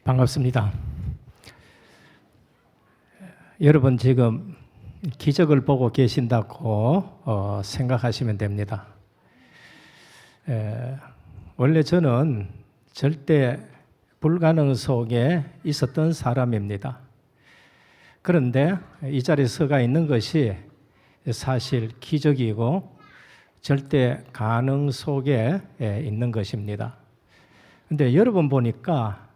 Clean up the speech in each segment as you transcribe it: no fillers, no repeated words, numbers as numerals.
반갑습니다. 여러분 지금 기적을 보고 계신다고 생각하시면 됩니다. 원래 저는 절대 불가능 속에 있었던 사람입니다. 그런데 이 자리에 서가 있는 것이 사실 기적이고 절대 가능 속에 있는 것입니다. 근데 여러분 보니까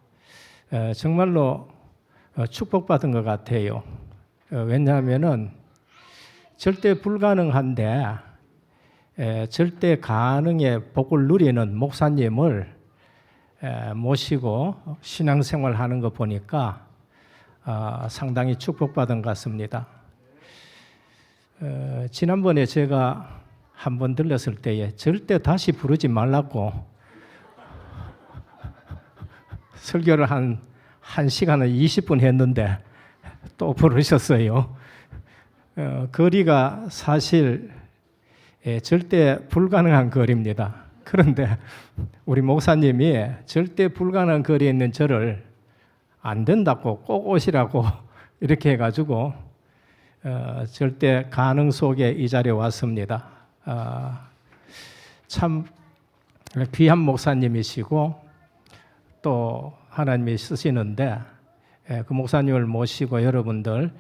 정말로 축복받은 것 같아요. 왜냐하면은 절대 불가능한데 절대 가능의 복을 누리는 목사님을 모시고 신앙생활하는 거 보니까 상당히 축복받은 것 같습니다. 지난번에 제가 한번 들렸을 때에 절대 다시 부르지 말라고 설교를 한 1시간을 20분 했는데 또 부르셨어요. 거리가 사실 절대 불가능한 거리입니다. 그런데 우리 목사님이 절대 불가능한 거리에 있는 저를 안 된다고 꼭 오시라고 이렇게 해가지고 절대 가능 속에 이 자리에 왔습니다. 참 귀한 목사님이시고 또 하나님이 쓰시는데 그 목사님을 모시고 여러분들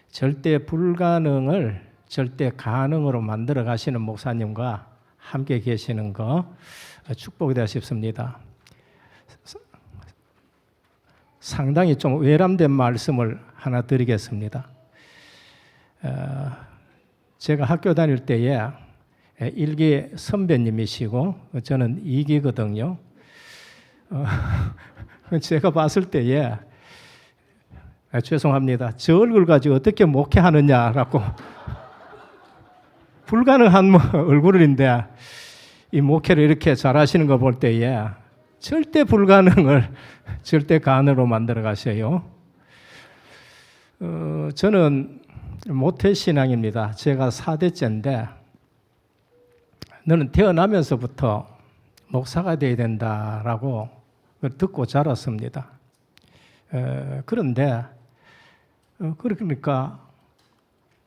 절대 불가능을 절대 가능으로 만들어 가시는 목사님과 함께 계시는 거 축복이다 싶습니다. 상당히 좀 외람된 말씀을 하나 드리겠습니다. 제가 학교 다닐 때에 1기 선배님이시고 저는 2기거든요. 제가 봤을 때에 죄송합니다. 저 얼굴 가지고 어떻게 목회하느냐라고 불가능한 얼굴인데 이 목회를 이렇게 잘하시는 거 볼 때에 절대 불가능을 절대 가능으로 만들어 가셔요. 저는 모태신앙입니다. 제가 4대째인데 너는 태어나면서부터 목사가 되어야 된다라고 듣고 자랐습니다. 그런데 그러니까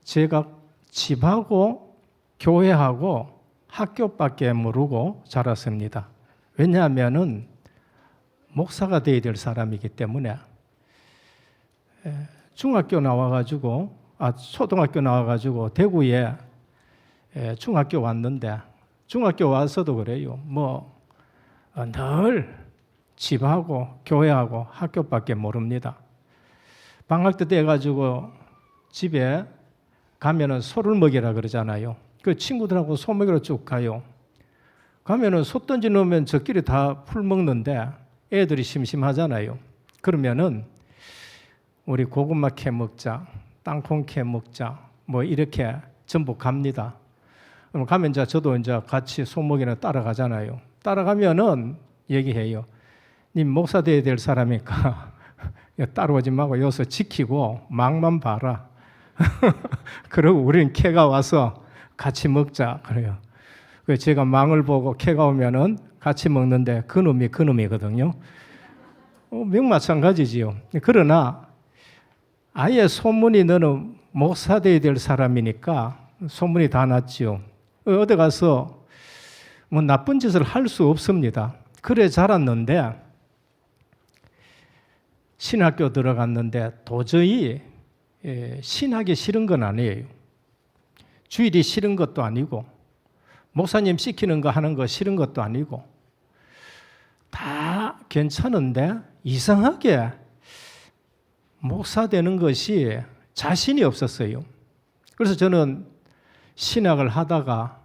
제가 집하고 교회하고 학교밖에 모르고 자랐습니다. 왜냐하면은 목사가 되어야 될 사람이기 때문에 중학교 나와가지고 초등학교 나와가지고 대구에 중학교 왔는데 중학교 와서도 그래요. 늘 집하고 교회하고 학교밖에 모릅니다. 방학 때 돼가지고 집에 가면은 소를 먹이라 그러잖아요. 그 친구들하고 소 먹이러 쭉 가요. 가면은 소 던지 놓으면 저끼리 다 풀 먹는데 애들이 심심하잖아요. 그러면은 우리 고구마 캐 먹자, 땅콩 캐 먹자, 이렇게 전부 갑니다. 그럼 가면 저도 이제 같이 소 먹이러 따라가잖아요. 따라가면은 얘기해요. 님 목사 돼야 될 사람이니까 따라오지 말고 여기서 지키고 망만 봐라. 그러고 우리는 캐가 와서 같이 먹자 그래요. 제가 망을 보고 캐가 오면은 같이 먹는데 그놈이거든요. 마찬가지지요. 그러나 아예 소문이 너는 목사 돼야 될 사람이니까 소문이 다 났지요. 어디 가서 나쁜 짓을 할 수 없습니다. 그래 자랐는데 신학교 들어갔는데 도저히 신하기 싫은 건 아니에요. 주일이 싫은 것도 아니고 목사님 시키는 거 하는 거 싫은 것도 아니고 다 괜찮은데 이상하게 목사 되는 것이 자신이 없었어요. 그래서 저는 신학을 하다가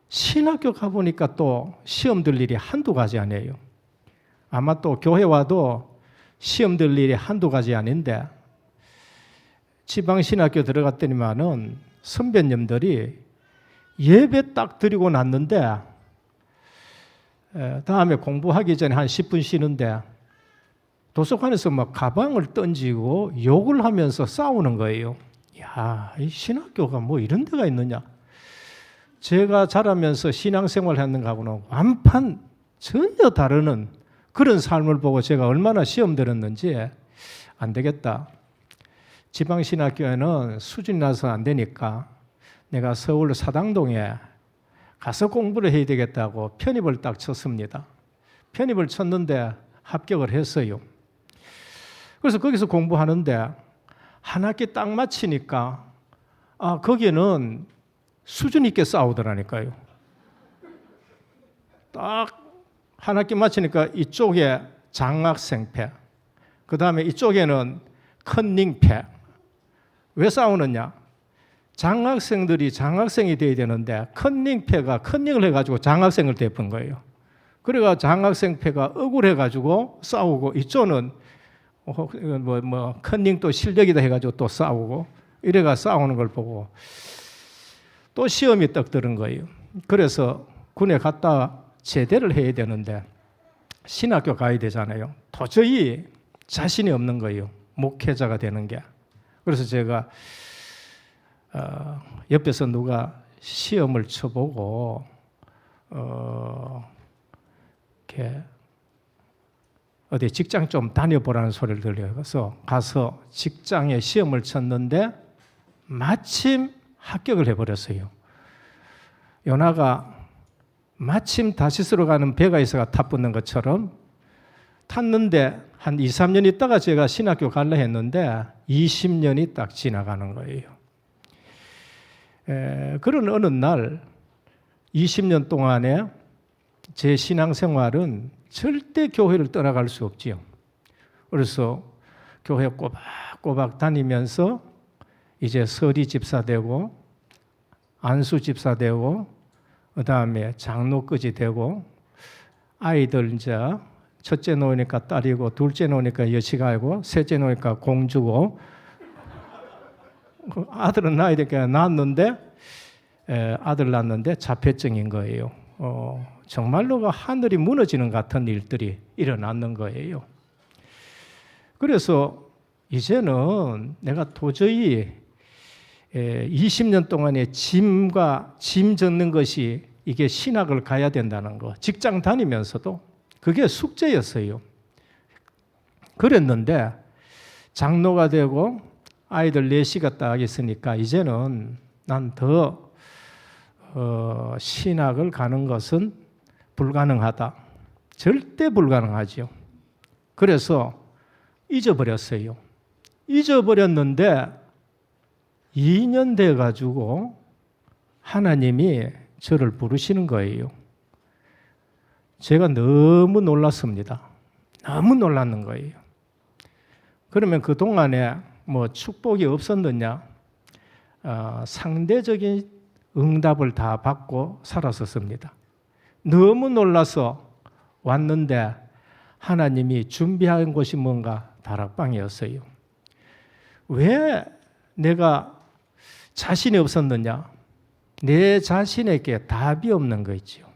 신학교 가보니까 또 시험 들 일이 한두 가지 아니에요. 아마 또 교회 와도 시험 들 일이 한두 가지 아닌데 지방신학교 들어갔더니만은 선배님들이 예배 딱 드리고 났는데 다음에 공부하기 전에 한 10분 쉬는데 도서관에서 가방을 던지고 욕을 하면서 싸우는 거예요. 야, 이 신학교가 이런 데가 있느냐. 제가 자라면서 신앙생활 했는 거하고는 완판 전혀 다르는 그런 삶을 보고 제가 얼마나 시험 들었는지 안 되겠다. 지방신학교에는 수준이 나서 안 되니까 내가 서울 사당동에 가서 공부를 해야 되겠다고 편입을 딱 쳤습니다. 편입을 쳤는데 합격을 했어요. 그래서 거기서 공부하는데 한 학기 딱 마치니까 거기는 수준 있게 싸우더라니까요. 딱 한 학기 마치니까 이쪽에 장학생패, 그 다음에 이쪽에는 컨닝패. 왜 싸우느냐? 장학생들이 장학생이 돼야 되는데 컨닝패가 컨닝을 해가지고 장학생을 대픈 거예요. 그래가 장학생패가 억울해가지고 싸우고, 이쪽은 컨닝 또 실력이다 해가지고 또 싸우고, 이래가 싸우는 걸 보고 또 시험이 떡 들은 거예요. 그래서 군에 갔다 제대를 해야 되는데 신학교 가야 되잖아요. 도저히 자신이 없는 거예요. 목회자가 되는 게. 그래서 제가 옆에서 누가 시험을 쳐보고 이렇게 어디 직장 좀 다녀보라는 소리를 들려서 가서 직장에 시험을 쳤는데 마침 합격을 해버렸어요. 요나가 마침 다시스로 가는 배가 있어가 탑붙는 것처럼 탔는데 한 2, 3년 있다가 제가 신학교 갈라 했는데 20년이 딱 지나가는 거예요. 그런 어느 날 20년 동안에 제 신앙생활은 절대 교회를 떠나갈 수 없지요. 그래서 교회 꼬박꼬박 다니면서 이제 서리 집사 되고 안수 집사 되고 그 다음에 장로까지 되고 아이들 이제 첫째 놓으니까 딸이고 둘째 놓으니까 여치가 아니고 셋째 놓으니까 공주고 아들은 낳아야 되니까 낳았는데 아들 낳았는데 자폐증인 거예요. 정말로 하늘이 무너지는 같은 일들이 일어났는 거예요. 그래서 이제는 내가 도저히 20년 동안의 짐 젖는 것이 이게 신학을 가야 된다는 거, 직장 다니면서도 그게 숙제였어요. 그랬는데 장로가 되고 아이들 넷이가 딱 있으니까 이제는 난 더 신학을 가는 것은 불가능하다. 절대 불가능하죠. 그래서 잊어버렸어요. 잊어버렸는데 2년 돼가지고 하나님이 저를 부르시는 거예요. 제가 너무 놀랐습니다. 너무 놀랐는 거예요. 그러면 그동안에 뭐 축복이 없었느냐? 상대적인 응답을 다 받고 살았었습니다. 너무 놀라서 왔는데 하나님이 준비한 것이 뭔가 다락방이었어요. 왜 내가 자신이 없었느냐? 내 자신에게 답이 없는 거 있죠.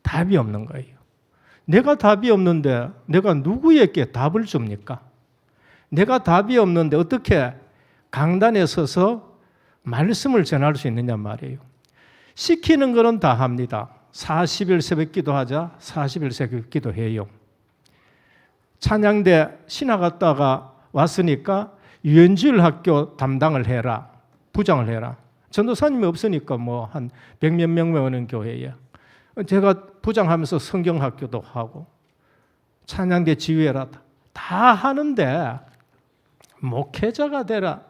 답이 없는 거예요. 내가 답이 없는데 내가 누구에게 답을 줍니까? 내가 답이 없는데 어떻게 강단에 서서 말씀을 전할 수 있느냐 말이에요. 시키는 거는 다 합니다. 40일 새벽 기도하자. 40일 새벽 기도해요. 찬양대 신학 갔다가 왔으니까 유엔주일 학교 담당을 해라. 부장을 해라. 전도사님이 없으니까 뭐 한 100몇 명 오는 교회에 제가 부장하면서 성경학교도 하고 찬양대 지휘해라. 다 하는데 목회자가 되라.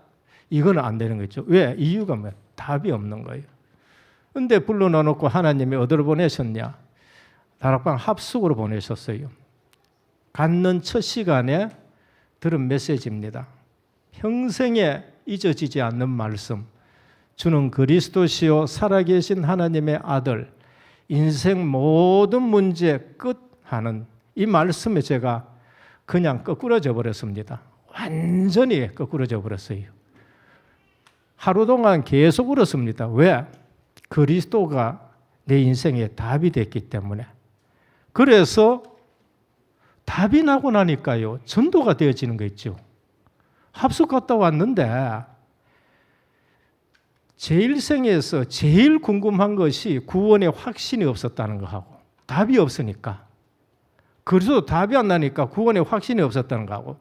이건 안 되는 거죠. 왜? 이유가 뭐야? 답이 없는 거예요. 근데 불러놓고 하나님이 어디로 보내셨냐? 다락방 합숙으로 보내셨어요. 갖는 첫 시간에 들은 메시지입니다. 평생에 잊어지지 않는 말씀. 주는 그리스도시요 살아계신 하나님의 아들. 인생 모든 문제 끝하는 이 말씀에 제가 그냥 거꾸러져 버렸습니다. 완전히 거꾸러져 버렸어요. 하루 동안 계속 울었습니다. 왜? 그리스도가 내 인생의 답이 됐기 때문에. 그래서 답이 나고 나니까요. 전도가 되어지는 거 있죠. 합숙 갔다 왔는데 제 일생에서 제일 궁금한 것이 구원의 확신이 없었다는 거하고 답이 없으니까 그래서 답이 안 나니까 구원에 확신이 없었다는 거고,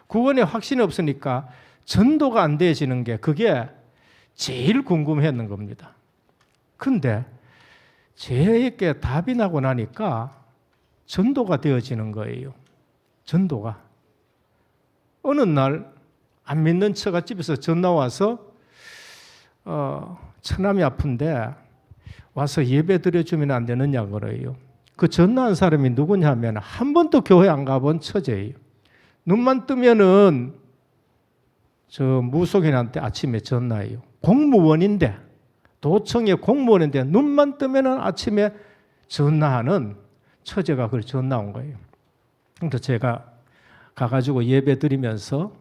구원에 확신이 없으니까 전도가 안 되어지는 게 그게 제일 궁금했는 겁니다. 근데 제게 답이 나고 나니까 전도가 되어지는 거예요. 전도가. 어느 날 안 믿는 처갓집에서 전화 와서 처남이 아픈데 와서 예배 드려주면 안 되느냐 그래요. 그 전화한 사람이 누구냐면 한 번도 교회 안 가본 처제예요. 눈만 뜨면은 저 무속인한테 아침에 전화해요. 공무원인데, 도청의 공무원인데 눈만 뜨면은 아침에 전화하는 처제가 그걸 전화 온 거예요. 그래서 제가 가가지고 예배 드리면서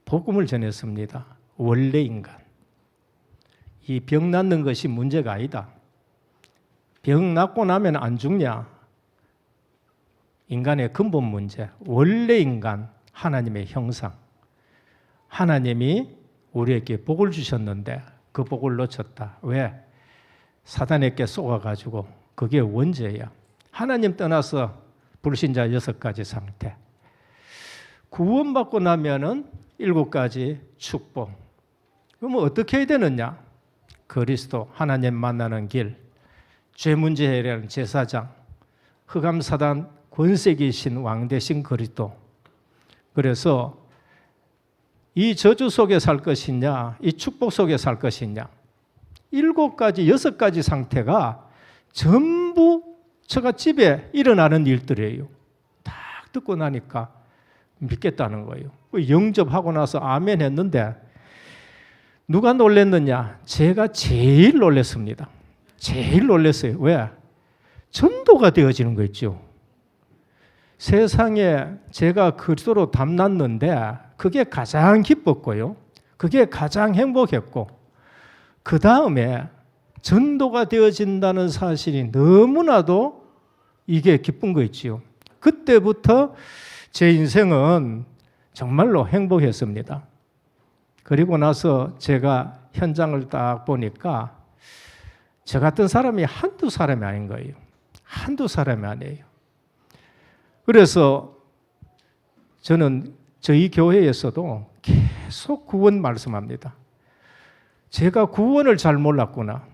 복음을 전했습니다. 원래 인간. 이 병 낫는 것이 문제가 아니다. 병 낫고 나면 안 죽냐? 인간의 근본 문제. 원래 인간, 하나님의 형상. 하나님이 우리에게 복을 주셨는데 그 복을 놓쳤다. 왜? 사단에게 쏘아가지고 그게 원죄야. 하나님 떠나서 불신자 6가지 상태. 구원받고 나면은 7가지 축복. 그러면 어떻게 해야 되느냐? 그리스도, 하나님 만나는 길, 죄 문제 해결하는 제사장, 흑암 사단 권세기신 왕 대신 그리스도. 그래서 이 저주 속에 살 것이냐, 이 축복 속에 살 것이냐. 7가지, 6가지 상태가 전부 처갓집에 일어나는 일들이에요. 딱 듣고 나니까 믿겠다는 거예요. 영접하고 나서 아멘 했는데 누가 놀랐느냐? 제가 제일 놀랐습니다. 제일 놀랐어요. 왜? 전도가 되어지는 거 있죠. 세상에 제가 그리스도로 담났는데 그게 가장 기뻤고요. 그게 가장 행복했고, 그 다음에 전도가 되어진다는 사실이 너무나도 이게 기쁜 거 있지요. 그때부터 제 인생은 정말로 행복했습니다. 그리고 나서 제가 현장을 딱 보니까 저 같은 사람이 한두 사람이 아닌 거예요. 한두 사람이 아니에요. 그래서 저는 저희 교회에서도 계속 구원 말씀합니다. 제가 구원을 잘 몰랐구나.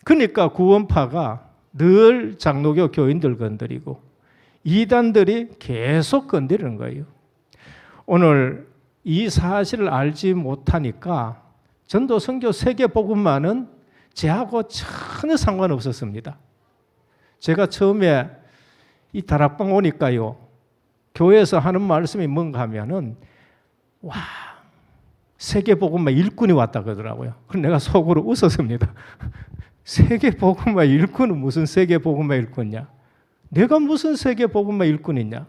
그러니까 구원파가 늘 장로교 교인들 건드리고 이단들이 계속 건드리는 거예요. 오늘 이 사실을 알지 못하니까 전도 선교 세계 복음만은 제하고 전혀 상관없었습니다. 제가 처음에 이 다락방 오니까요, 교회에서 하는 말씀이 뭔가 하면은 와, 세계 복음만 일꾼이 왔다 그러더라고요. 그래서 내가 속으로 웃었습니다. 세계 복음만 일꾼은 무슨 세계 복음만 일꾼이냐? 내가 무슨 세계 복음만 일꾼이냐?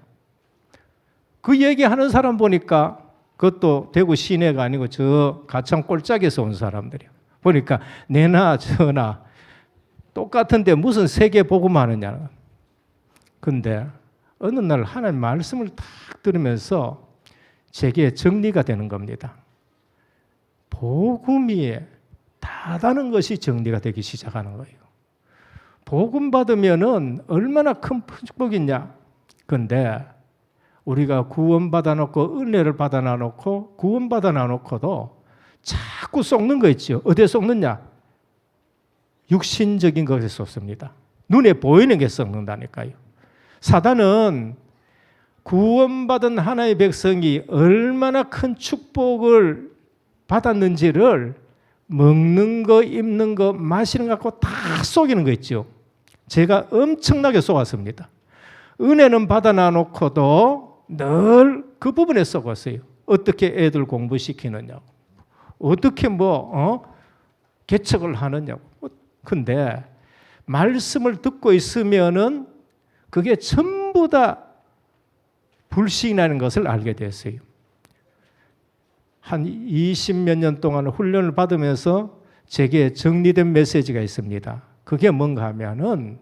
그 얘기하는 사람 보니까 그것도 대구 시내가 아니고 저 가창 꼴짝에서 온 사람들이에요. 보니까 내나 저나 똑같은데 무슨 세계 복음 하느냐. 근데 어느 날 하나님 말씀을 딱 들으면서 제게 정리가 되는 겁니다. 복음이 다다는 것이 정리가 되기 시작하는 거예요. 복음 받으면은 얼마나 큰 축복이냐. 근데 우리가 구원받아 놓고 은혜를 받아 놓고 구원받아 놓고도 자꾸 속는 거 있죠. 어디에 속느냐? 육신적인 것에 속습니다. 눈에 보이는 게 썩는다니까요. 사단은 구원받은 하나님의 백성이 얼마나 큰 축복을 받았는지를 먹는 거, 입는 거, 마시는 거 갖고 다 속이는 거 있죠. 제가 엄청나게 속았습니다. 은혜는 받아 놓고도 늘 그 부분에 속았어요. 어떻게 애들 공부시키느냐고, 어떻게 개척을 하느냐고. 근데 말씀을 듣고 있으면은 그게 전부 다 불신이라는 것을 알게 됐어요. 한 20몇 년 동안 훈련을 받으면서 제게 정리된 메시지가 있습니다. 그게 뭔가 하면은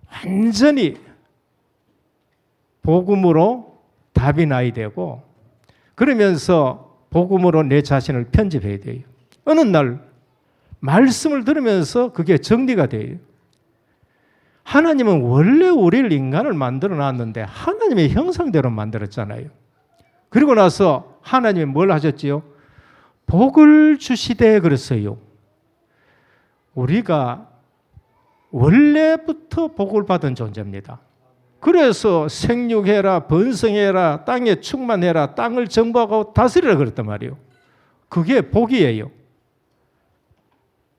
완전히 복음으로 답이 나야 되고, 그러면서 복음으로 내 자신을 편집해야 돼요. 어느 날 말씀을 들으면서 그게 정리가 돼요. 하나님은 원래 우리를 인간을 만들어 놨는데 하나님의 형상대로 만들었잖아요. 그리고 나서 하나님이 뭘 하셨지요? 복을 주시되 그랬어요. 우리가 원래부터 복을 받은 존재입니다. 그래서 생육해라, 번성해라, 땅에 충만해라, 땅을 정복하고 다스리라 그랬단 말이에요. 그게 복이에요.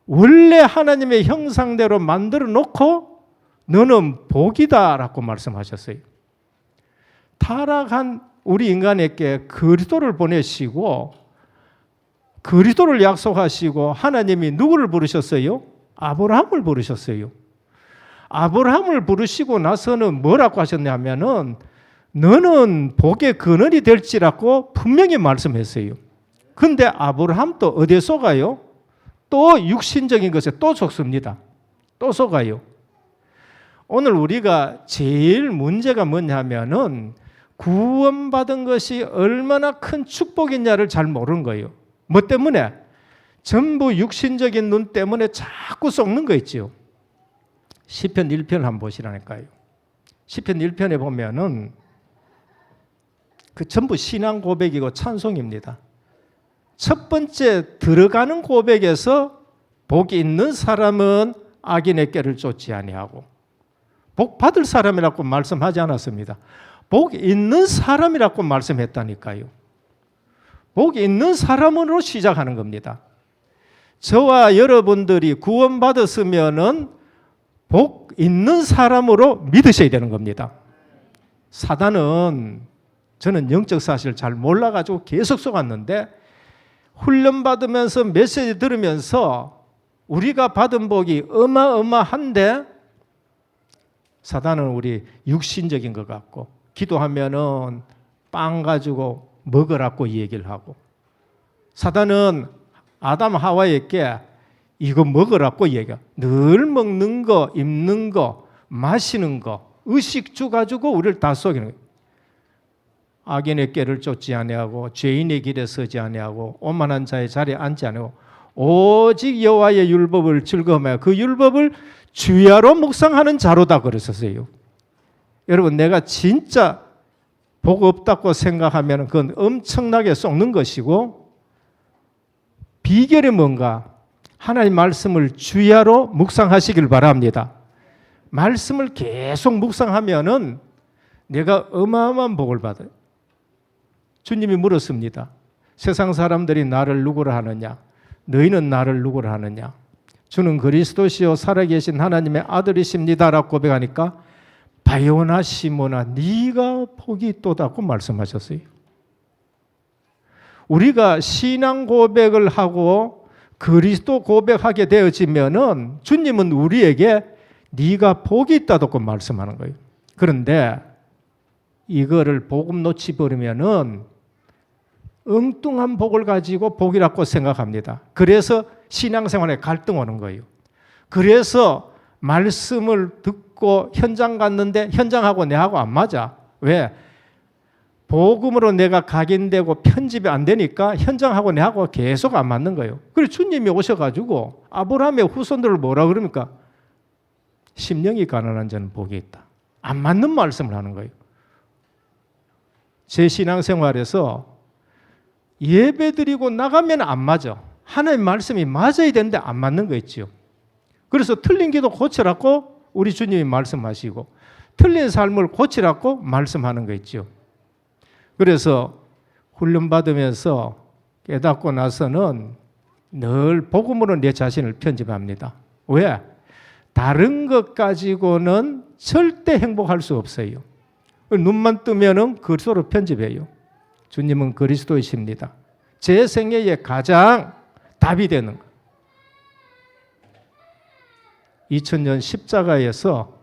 원래 하나님의 형상대로 만들어 놓고 너는 복이다라고 말씀하셨어요. 타락한 우리 인간에게 그리스도를 보내시고 그리스도를 약속하시고 하나님이 누구를 부르셨어요? 아브라함을 부르셨어요. 아브라함을 부르시고 나서는 뭐라고 하셨냐면은 너는 복의 근원이 될지라고 분명히 말씀했어요. 근데 아브라함도 어디에 속아요? 또 육신적인 것에 또 속습니다. 또 속아요. 오늘 우리가 제일 문제가 뭐냐면은 구원받은 것이 얼마나 큰 축복이냐를 잘 모르는 거예요. 뭐 때문에? 전부 육신적인 눈 때문에 자꾸 썩는 거 있지요. 시편 1편 한번 보시라니까요. 시편 1편에 보면은 그 전부 신앙 고백이고 찬송입니다. 첫 번째 들어가는 고백에서 복이 있는 사람은 악인의 꾀를 쫓지 아니하고 복 받을 사람이라고 말씀하지 않았습니다. 복 있는 사람이라고 말씀했다니까요. 복 있는 사람으로 시작하는 겁니다. 저와 여러분들이 구원받았으면은 복 있는 사람으로 믿으셔야 되는 겁니다. 사단은 저는 영적 사실을 잘 몰라가지고 계속 속았는데 훈련받으면서 메시지 들으면서 우리가 받은 복이 어마어마한데 사단은 우리 육신적인 것 같고 기도하면은 빵 가지고 먹으라고 얘기를 하고 사단은 아담 하와에게 이거 먹으라고 얘기해. 늘 먹는 거, 입는 거, 마시는 거, 의식주 가지고 우리를 다 속이는 거예요. 악인의 꾀를 쫓지 아니하고 죄인의 길에 서지 아니하고 오만한 자의 자리에 앉지 아니하고 오직 여호와의 율법을 즐거워하며 그 율법을 주야로 묵상하는 자로다 그랬었어요. 여러분 내가 진짜 복 없다고 생각하면 그건 엄청나게 속는 것이고 비결이 뭔가? 하나님 말씀을 주야로 묵상하시길 바랍니다. 말씀을 계속 묵상하면은 내가 어마어마한 복을 받아요. 주님이 물었습니다. 세상 사람들이 나를 누구라 하느냐? 너희는 나를 누구라 하느냐? 주는 그리스도시요 살아계신 하나님의 아들이십니다라고 고백하니까 바요나 시모나 네가 복이 있도다고 말씀하셨어요. 우리가 신앙 고백을 하고 그리스도 고백하게 되어지면은 주님은 우리에게 네가 복이 있다고 말씀하는 거예요. 그런데 이거를 복음 놓치버리면은 엉뚱한 복을 가지고 복이라고 생각합니다. 그래서 신앙생활에 갈등 오는 거예요. 그래서 말씀을 듣고 현장 갔는데 현장하고 내하고 안 맞아. 왜? 복음으로 내가 각인되고 편집이 안 되니까 현장하고 내하고 계속 안 맞는 거예요. 그래서 주님이 오셔가지고 아브라함의 후손들을 뭐라 그럽니까? 심령이 가난한 자는 복이 있다. 안 맞는 말씀을 하는 거예요. 제 신앙생활에서 예배 드리고 나가면 안 맞아. 하나님 말씀이 맞아야 되는데 안 맞는 거 있지요. 그래서 틀린 기도 고치라고 우리 주님이 말씀하시고 틀린 삶을 고치라고 말씀하는 거 있지요. 그래서 훈련받으면서 깨닫고 나서는 늘 복음으로 내 자신을 편집합니다. 왜? 다른 것 가지고는 절대 행복할 수 없어요. 눈만 뜨면은 그리스도로 편집해요. 주님은 그리스도이십니다. 제 생애에 가장 답이 되는 것. 2000년 십자가에서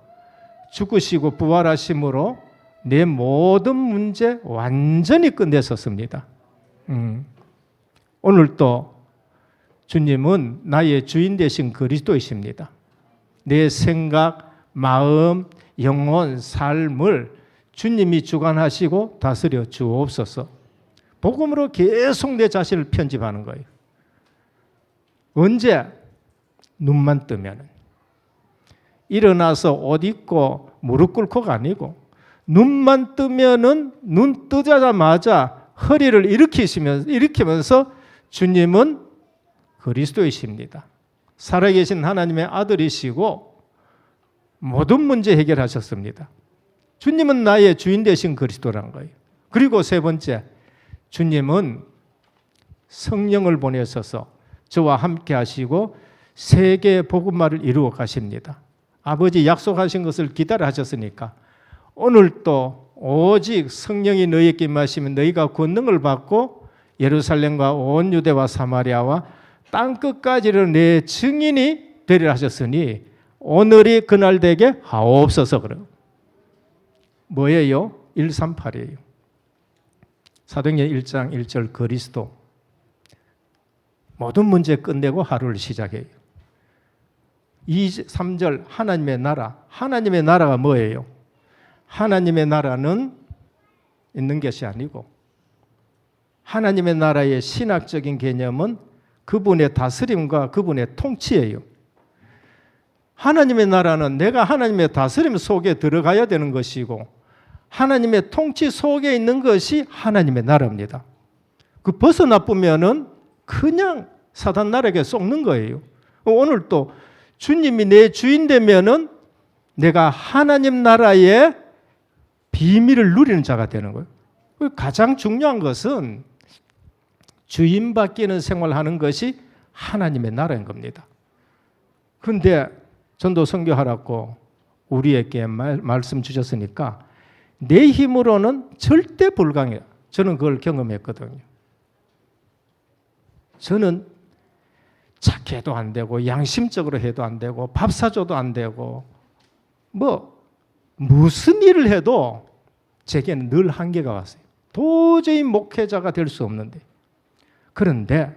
죽으시고 부활하심으로 내 모든 문제 완전히 끝내셨습니다. 오늘도 주님은 나의 주인 되신 그리스도이십니다. 내 생각, 마음, 영혼, 삶을 주님이 주관하시고 다스려 주옵소서. 복음으로 계속 내 자신을 편집하는 거예요. 언제? 눈만 뜨면. 일어나서 옷 입고 무릎 꿇고가 아니고 눈만 뜨면은 눈 뜨자마자 허리를 일으키면서 주님은 그리스도이십니다. 살아계신 하나님의 아들이시고 모든 문제 해결하셨습니다. 주님은 나의 주인 되신 그리스도란 거예요. 그리고 세 번째, 주님은 성령을 보내셔서 저와 함께 하시고 세계 복음화를 이루어 가십니다. 아버지 약속하신 것을 기다려 하셨으니까 오늘 또 오직 성령이 너희에게 임하시면 너희가 권능을 받고 예루살렘과 온 유대와 사마리아와 땅끝까지를 내 증인이 되리라 하셨으니 오늘이 그날 되게 하옵소서. 그래요. 뭐예요? 138이에요. 사도행전 1장 1절 그리스도. 모든 문제 끝내고 하루를 시작해요. 3절 하나님의 나라. 하나님의 나라가 뭐예요? 하나님의 나라는 있는 것이 아니고 하나님의 나라의 신학적인 개념은 그분의 다스림과 그분의 통치예요. 하나님의 나라는 내가 하나님의 다스림 속에 들어가야 되는 것이고 하나님의 통치 속에 있는 것이 하나님의 나라입니다. 그 벗어나쁘면은 그냥 사단 나라에게 속는 거예요. 오늘 또 주님이 내 주인 되면은 내가 하나님 나라의 비밀을 누리는 자가 되는 거예요. 가장 중요한 것은 주인 바뀌는 생활하는 것이 하나님의 나라인 겁니다. 그런데 전도 선교하라고 우리에게 말씀 주셨으니까 내 힘으로는 절대 불가해요. 저는 그걸 경험했거든요. 저는 착해도 안 되고 양심적으로 해도 안 되고 밥 사줘도 안 되고 무슨 일을 해도 제게는 늘 한계가 왔어요. 도저히 목회자가 될 수 없는데 그런데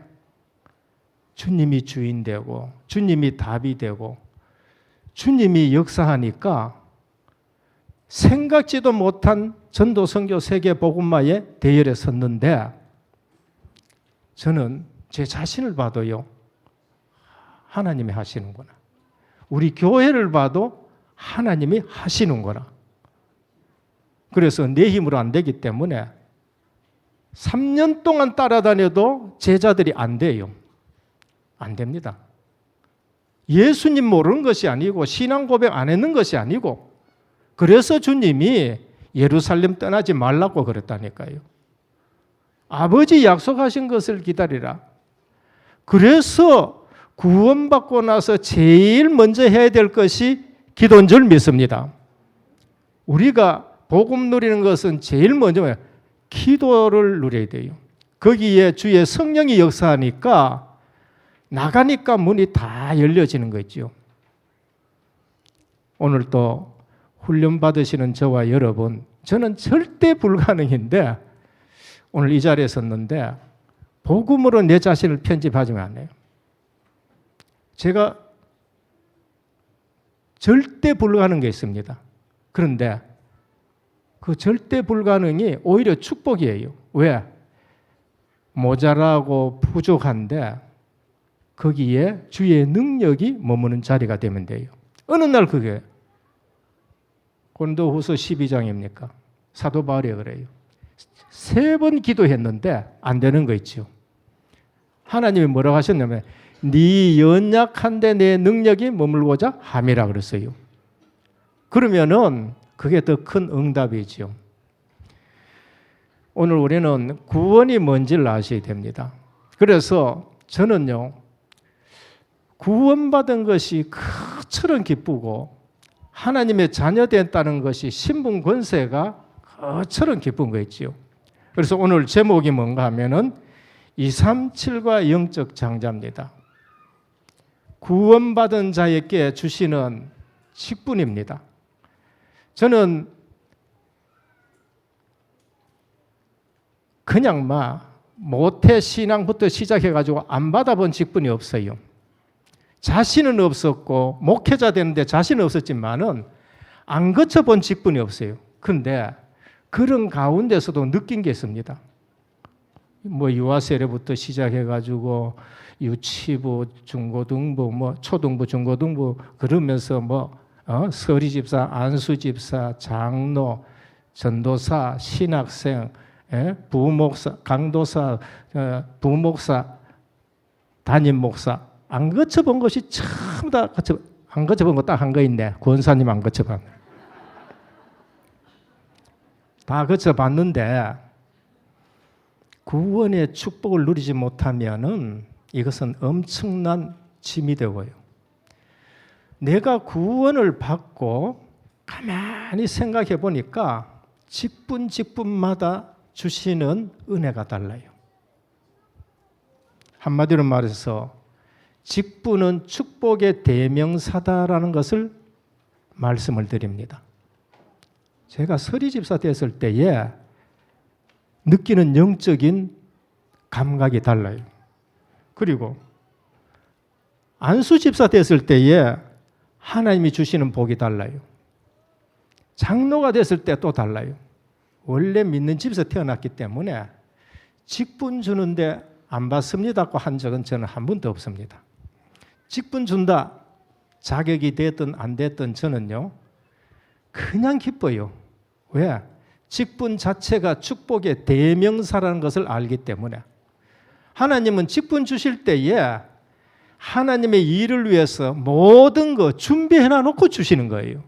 주님이 주인 되고 주님이 답이 되고 주님이 역사하니까 생각지도 못한 전도 선교 세계 복음화의 대열에 섰는데 저는 제 자신을 봐도요. 하나님이 하시는구나. 우리 교회를 봐도 하나님이 하시는구나. 그래서 내 힘으로 안 되기 때문에 3년 동안 따라다녀도 제자들이 안 돼요. 안 됩니다. 예수님 모르는 것이 아니고 신앙 고백 안 했는 것이 아니고 그래서 주님이 예루살렘 떠나지 말라고 그랬다니까요. 아버지 약속하신 것을 기다리라. 그래서 구원받고 나서 제일 먼저 해야 될 것이 기도인 줄 믿습니다. 우리가 복음 누리는 것은 제일 먼저 기도를 누려야 돼요. 거기에 주의 성령이 역사하니까 나가니까 문이 다 열려지는 거 있죠. 오늘 또 훈련 받으시는 저와 여러분, 저는 절대 불가능인데 오늘 이 자리에 섰는데 복음으로 내 자신을 편집하지는 않아요. 제가 절대 불가능한 게 있습니다. 그런데 그 절대 불가능이 오히려 축복이에요. 왜? 모자라고 부족한데 거기에 주의 능력이 머무는 자리가 되면 돼요. 어느 날 그게 고린도후서 12장입니까? 사도 바울이 그래요. 3번 기도했는데 안 되는 거 있죠. 하나님이 뭐라고 하셨냐면 네 연약한데 내 능력이 머물고자 함이라 그랬어요. 그러면은 그게 더 큰 응답이죠. 오늘 우리는 구원이 뭔지를 아셔야 됩니다. 그래서 저는요, 구원받은 것이 그처럼 기쁘고 하나님의 자녀 됐다는 것이 신분 권세가 그처럼 기쁜 거 있지요. 그래서 오늘 제목이 뭔가 하면은 237과 영적 장자입니다. 구원받은 자에게 주시는 직분입니다. 저는 그냥 모태 신앙부터 시작해가지고 안 받아본 직분이 없어요. 자신은 없었고 목회자 되는데 자신은 없었지만은 안 거쳐본 직분이 없어요. 그런데 그런 가운데서도 느낀 게 있습니다. 유아 세례부터 시작해가지고 유치부, 중고등부, 초등부, 중고등부 그러면서 서리 집사, 안수 집사, 장로, 전도사, 신학생, 부목사, 강도사, 부목사, 담임 목사 안 거쳐본 것이 전부 다 안 거쳐본 거 딱 한 거 있네. 권사님 안 거쳐봤네. 다 거쳐봤는데 구원의 축복을 누리지 못하면은 이것은 엄청난 짐이 되고요. 내가 구원을 받고 가만히 생각해 보니까 직분마다 주시는 은혜가 달라요. 한마디로 말해서 직분은 축복의 대명사다라는 것을 말씀을 드립니다. 제가 서리 집사 됐을 때에 느끼는 영적인 감각이 달라요. 그리고 안수 집사 됐을 때에 하나님이 주시는 복이 달라요. 장로가 됐을 때 또 달라요. 원래 믿는 집에서 태어났기 때문에 직분 주는데 안 받습니다고 한 적은 저는 한 번도 없습니다. 직분 준다, 자격이 됐든 안 됐든 저는요 그냥 기뻐요. 왜? 직분 자체가 축복의 대명사라는 것을 알기 때문에. 하나님은 직분 주실 때에 하나님의 일을 위해서 모든 거 준비해 놔놓고 주시는 거예요.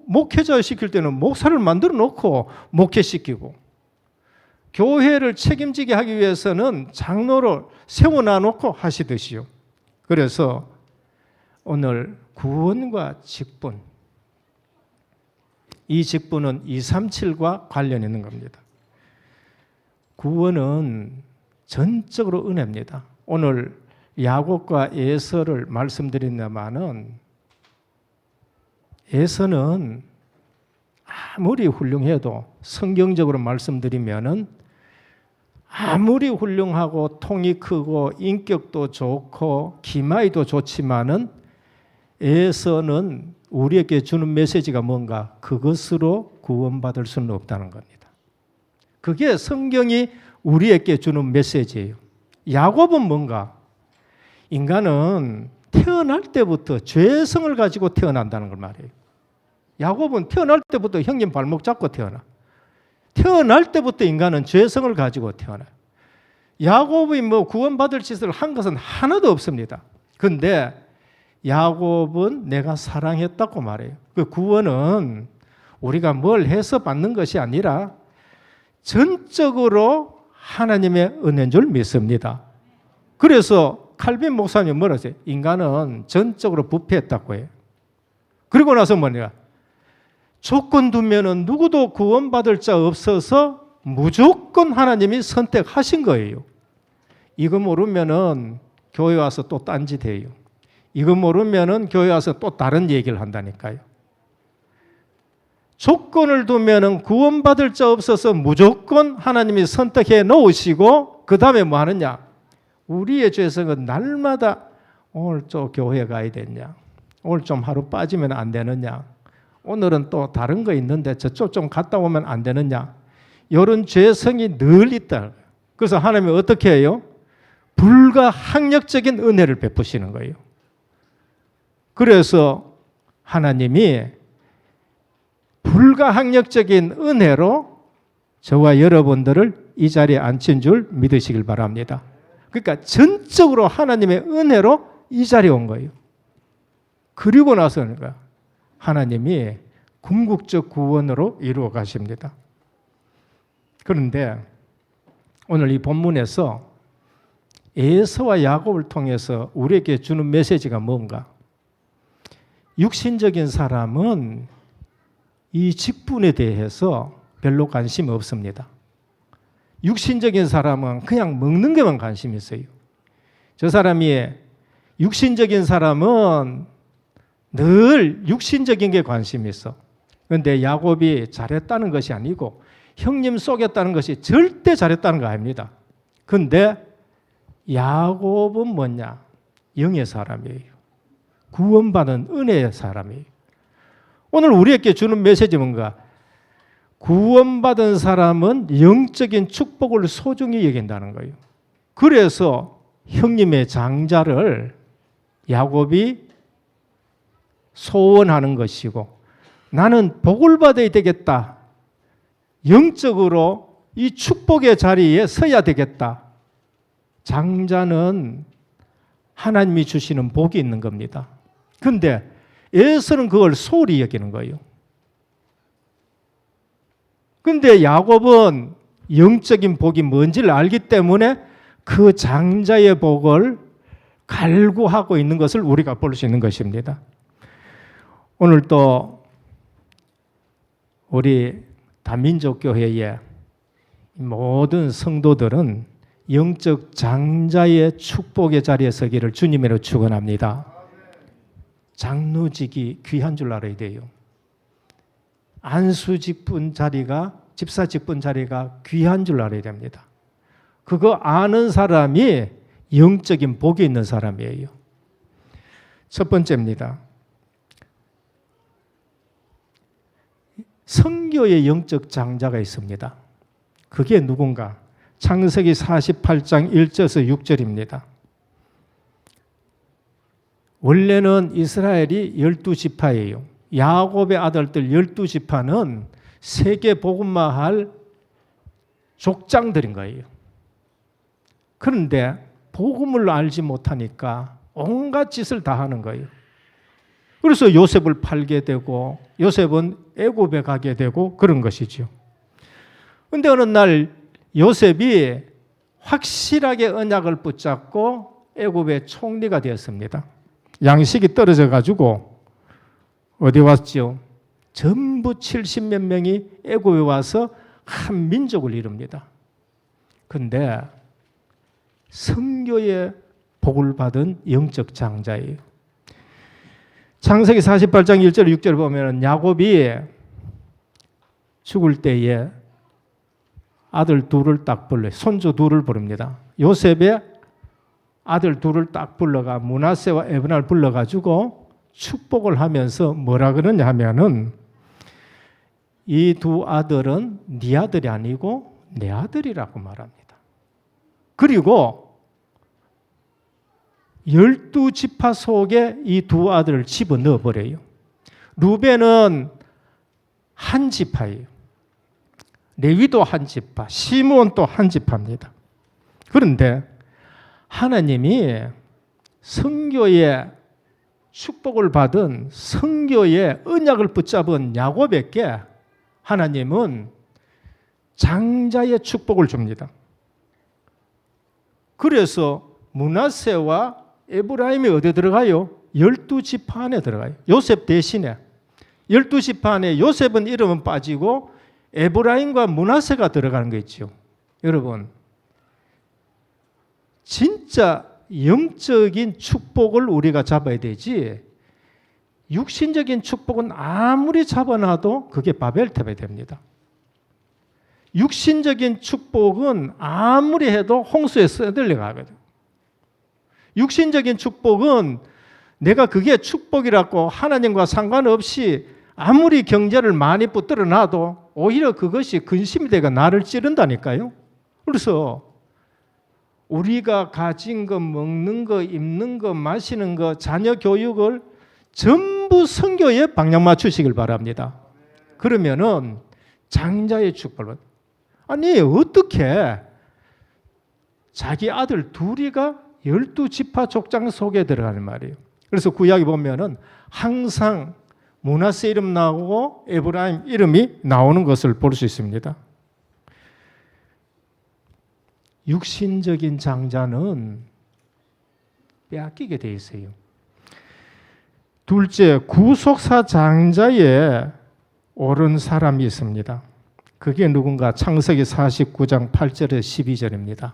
목회자 시킬 때는 목사를 만들어 놓고 목회시키고, 교회를 책임지게 하기 위해서는 장로를 세워놔놓고 하시듯이요. 그래서 오늘 구원과 직분, 이 직분은 237과 관련이 있는 겁니다. 구원은 전적으로 은혜입니다. 오늘 야곱과 에서를 말씀드린다마는 에서는 아무리 훌륭해도 성경적으로 말씀드리면은 아무리 훌륭하고 통이 크고 인격도 좋고 기마이도 좋지만은 에서는 우리에게 주는 메시지가 뭔가 그것으로 구원받을 수는 없다는 겁니다. 그게 성경이 우리에게 주는 메시지예요. 야곱은 뭔가 인간은 태어날 때부터 죄성을 가지고 태어난다는 걸 말해요. 야곱은 태어날 때부터 형님 발목 잡고 태어나. 태어날 때부터 인간은 죄성을 가지고 태어나요. 야곱이 구원받을 짓을 한 것은 하나도 없습니다. 그런데 야곱은 내가 사랑했다고 말해요. 그 구원은 우리가 뭘 해서 받는 것이 아니라 전적으로 하나님의 은혜인 줄 믿습니다. 그래서 칼빈 목사님 뭐라 하세요? 인간은 전적으로 부패했다고 해요. 그리고 나서 뭐냐? 조건 두면은 누구도 구원받을 자 없어서 무조건 하나님이 선택하신 거예요. 이거 모르면은 교회 와서 또 딴짓해요. 이거 모르면은 교회 와서 또 다른 얘기를 한다니까요. 조건을 두면은 구원받을 자 없어서 무조건 하나님이 선택해 놓으시고 그 다음에 뭐 하느냐? 우리의 죄성은 날마다 오늘 또 교회 가야 되냐? 오늘 좀 하루 빠지면 안 되느냐? 오늘은 또 다른 거 있는데 저쪽 좀 갔다 오면 안 되느냐? 이런 죄성이 늘 있다. 그래서 하나님이 어떻게 해요? 불가항력적인 은혜를 베푸시는 거예요. 그래서 하나님이 불가항력적인 은혜로 저와 여러분들을 이 자리에 앉힌 줄 믿으시길 바랍니다. 그러니까 전적으로 하나님의 은혜로 이 자리에 온 거예요. 그리고 나서는 하나님이 궁극적 구원으로 이루어 가십니다. 그런데 오늘 이 본문에서 에서와 야곱을 통해서 우리에게 주는 메시지가 뭔가? 육신적인 사람은 이 직분에 대해서 별로 관심이 없습니다. 육신적인 사람은 그냥 먹는 게만 관심이 있어요. 저 사람이 육신적인 사람은 늘 육신적인 게 관심이 있어. 그런데 야곱이 잘했다는 것이 아니고 형님 속였다는 것이 절대 잘했다는 거 아닙니다. 그런데 야곱은 뭐냐? 영의 사람이에요. 구원받은 은혜의 사람이에요. 오늘 우리에게 주는 메시지 뭔가? 구원받은 사람은 영적인 축복을 소중히 여긴다는 거예요. 그래서 형님의 장자를 야곱이 소원하는 것이고 나는 복을 받아야 되겠다. 영적으로 이 축복의 자리에 서야 되겠다. 장자는 하나님이 주시는 복이 있는 겁니다. 그런데 에서는 그걸 소홀히 여기는 거예요. 그런데 야곱은 영적인 복이 뭔지를 알기 때문에 그 장자의 복을 갈구하고 있는 것을 우리가 볼 수 있는 것입니다. 오늘 또 우리 다민족교회의 모든 성도들은 영적 장자의 축복의 자리에 서기를 주님으로 축원합니다. 장로직이 귀한 줄 알아야 돼요. 안수직분 자리가, 집사직분 자리가 귀한 줄 알아야 됩니다. 그거 아는 사람이 영적인 복이 있는 사람이에요. 첫 번째입니다. 선교의 영적 장자가 있습니다. 그게 누군가? 창세기 48장 1절에서 6절입니다. 원래는 이스라엘이 12지파예요. 야곱의 아들들 12지파는 세계 복음화할 족장들인 거예요. 그런데 복음을 알지 못하니까 온갖 짓을 다 하는 거예요. 그래서 요셉을 팔게 되고 요셉은 애굽에 가게 되고 그런 것이죠. 그런데 어느 날 요셉이 확실하게 언약을 붙잡고 애굽의 총리가 되었습니다. 양식이 떨어져 가지고 어디 왔죠? 전부 70몇 명이 애굽에 와서 한 민족을 이룹니다. 그런데 선교의 복을 받은 영적 장자예요. 창세기 48장 1절 6절 보면 야곱이 죽을 때에 아들 둘을 딱 불러요. 손주 둘을 부릅니다. 요셉의 아들 둘을 딱 불러가 므낫세와 에브라임을 불러가지고 축복을 하면서 뭐라 그러냐 하면은 이 두 아들은 네 아들이 아니고 내 아들이라고 말합니다. 그리고 12지파 속에 이 두 아들을 집어넣어 버려요. 루벤은 한 지파예요. 레위도 한 지파, 시므온도 한 지파입니다. 그런데 하나님이 선교의 축복을 받은 선교의 언약을 붙잡은 야곱에게 하나님은 장자의 축복을 줍니다. 그래서 므낫세와 에브라임이 어디에 들어가요? 12지파 안에 들어가요. 요셉 대신에 12지파 안에 요셉은 이름은 빠지고 에브라임과 므낫세가 들어가는 거 있죠. 여러분, 진짜 영적인 축복을 우리가 잡아야 되지 육신적인 축복은 아무리 잡아놔도 그게 바벨탑이 됩니다. 육신적인 축복은 아무리 해도 홍수에 써들려가거든. 육신적인 축복은 내가 그게 축복이라고 하나님과 상관없이 아무리 경제를 많이 붙들어 놔도 오히려 그것이 근심이 되고 나를 찌른다니까요. 그래서 우리가 가진 거, 먹는 거, 입는 거, 마시는 거, 자녀 교육을 전부 선교에 방향 맞추시길 바랍니다. 그러면은 장자의 축복을 아니 어떻게 자기 아들 둘이가 12지파 족장 속에 들어가는 말이에요. 그래서 구약에 보면은 항상 므낫세 이름 나오고 에브라임 이름이 나오는 것을 볼 수 있습니다. 육신적인 장자는 빼앗기게 돼 있어요. 둘째, 구속사 장자에 오른 사람이 있습니다. 그게 누군가? 창세기 49장 8절에서 12절입니다.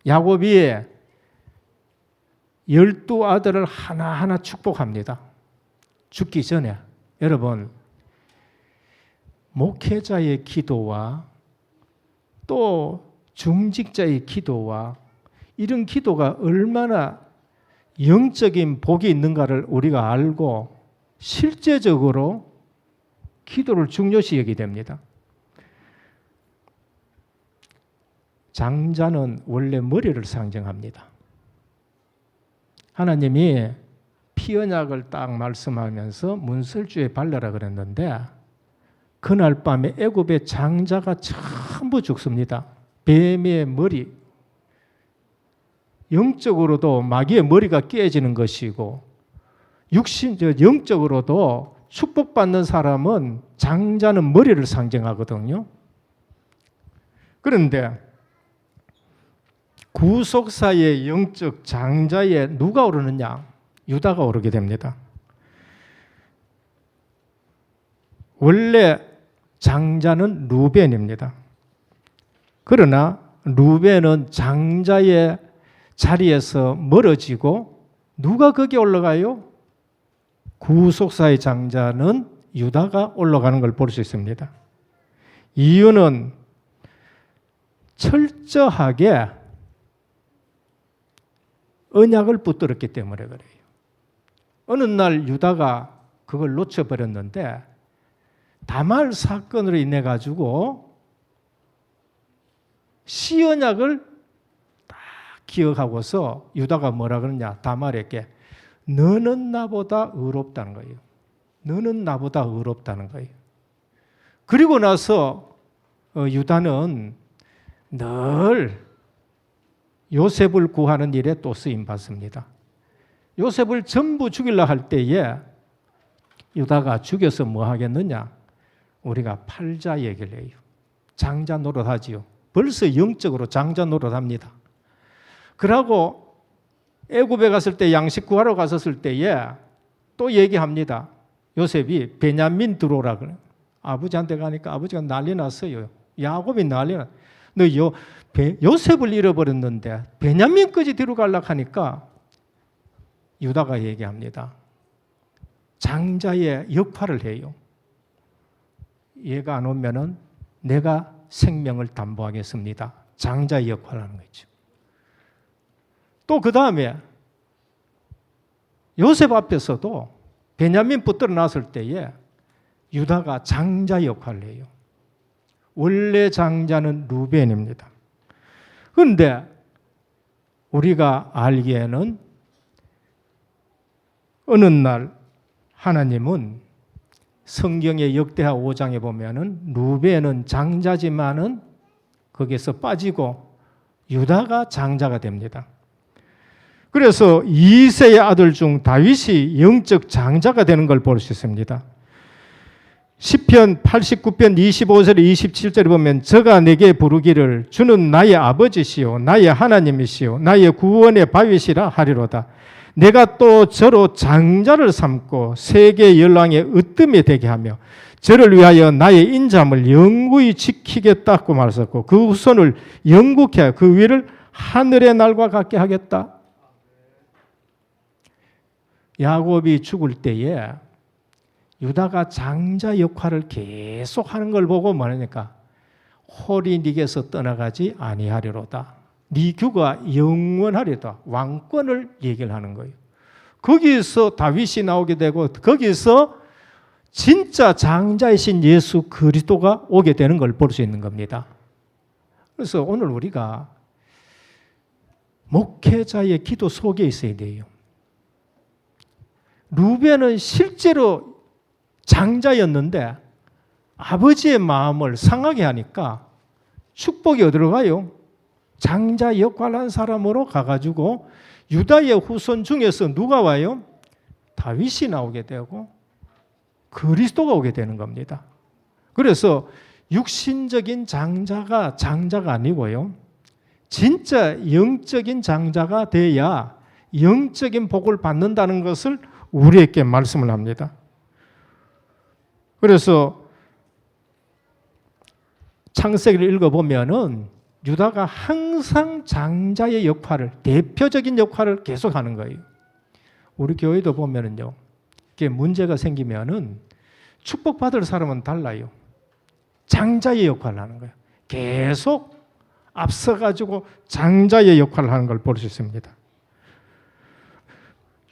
야곱이 12아들을 하나하나 축복합니다. 죽기 전에. 여러분, 목회자의 기도와 또 중직자의 기도와 이런 기도가 얼마나 영적인 복이 있는가를 우리가 알고 실제적으로 기도를 중요시 여기게 됩니다. 장자는 원래 머리를 상징합니다. 하나님이 희언약을 딱 말씀하면서 문설주에 발라라 그랬는데 그날 밤에 애굽의 장자가 전부 죽습니다. 뱀의 머리, 영적으로도 마귀의 머리가 깨지는 것이고 영적으로도 축복받는 사람은 장자는 머리를 상징하거든요. 그런데 구속사의 영적 장자에 누가 오르느냐? 유다가 오르게 됩니다. 원래 장자는 루벤입니다. 그러나 루벤은 장자의 자리에서 멀어지고 누가 거기 올라가요? 구속사의 장자는 유다가 올라가는 걸 볼 수 있습니다. 이유는 철저하게 언약을 붙들었기 때문에 그래요. 어느 날 유다가 그걸 놓쳐버렸는데 다말 사건으로 인해 가지고 시언약을 딱 기억하고서 유다가 뭐라 그러냐? 다말에게 너는 나보다 의롭다는 거예요. 너는 나보다 의롭다는 거예요. 그리고 나서 유다는 늘 요셉을 구하는 일에 또 쓰임 받습니다. 요셉을 전부 죽이려 할 때에 유다가 죽여서 뭐 하겠느냐? 우리가 팔자 얘기를 해요. 장자 노릇하지요. 벌써 영적으로 장자 노릇합니다. 그러고 애굽에 갔을 때 양식 구하러 갔었을 때에 또 얘기합니다. 요셉이 베냐민 들어오라 그래. 아버지한테 가니까 아버지가 난리 났어요. 야곱이 난리 났어요. 너 요셉을 잃어버렸는데 베냐민까지 데려가려고 하니까 유다가 얘기합니다. 장자의 역할을 해요. 얘가 안 오면은 내가 생명을 담보하겠습니다. 장자의 역할을 하는 거죠. 또 그 다음에 요셉 앞에서도 베냐민 붙들어 놨을 때에 유다가 장자 역할을 해요. 원래 장자는 루벤입니다. 그런데 우리가 알기에는 어느 날 하나님은 성경의 역대하 5장에 보면은 루벤은 장자지만은 거기에서 빠지고 유다가 장자가 됩니다. 그래서 이새의 아들 중 다윗이 영적 장자가 되는 걸 볼 수 있습니다. 시편 89편 25절 27절에 보면 저가 내게 부르기를 주는 나의 아버지시요 나의 하나님이시요 나의 구원의 바위시라 하리로다. 내가 또 저로 장자를 삼고 세계 열왕의 으뜸이 되게 하며 저를 위하여 나의 인자함을 영구히 지키겠다고 말했었고 그 후손을 영국케 하여 그 위를 하늘의 날과 같게 하겠다. 야곱이 죽을 때에 유다가 장자 역할을 계속 하는 걸 보고 뭐하니까 홀이 네게서 떠나가지 아니하리로다. 네 규가 영원하리로다. 왕권을 얘기를 하는 거예요. 거기서 다윗이 나오게 되고 거기서 진짜 장자이신 예수 그리스도가 오게 되는 걸 볼 수 있는 겁니다. 그래서 오늘 우리가 목회자의 기도 속에 있어야 돼요. 루벤은 실제로 장자였는데 아버지의 마음을 상하게 하니까 축복이 어디로 가요? 장자 역할한 사람으로 가가지고 유다의 후손 중에서 누가 와요? 다윗이 나오게 되고 그리스도가 오게 되는 겁니다. 그래서 육신적인 장자가 아니고요. 진짜 영적인 장자가 돼야 영적인 복을 받는다는 것을 우리에게 말씀을 합니다. 그래서 창세기를 읽어보면은 유다가 항상 장자의 역할을, 대표적인 역할을 계속하는 거예요. 우리 교회도 보면은요, 이게 문제가 생기면은 축복받을 사람은 달라요. 장자의 역할을 하는 거예요. 계속 앞서가지고 장자의 역할을 하는 걸 볼 수 있습니다.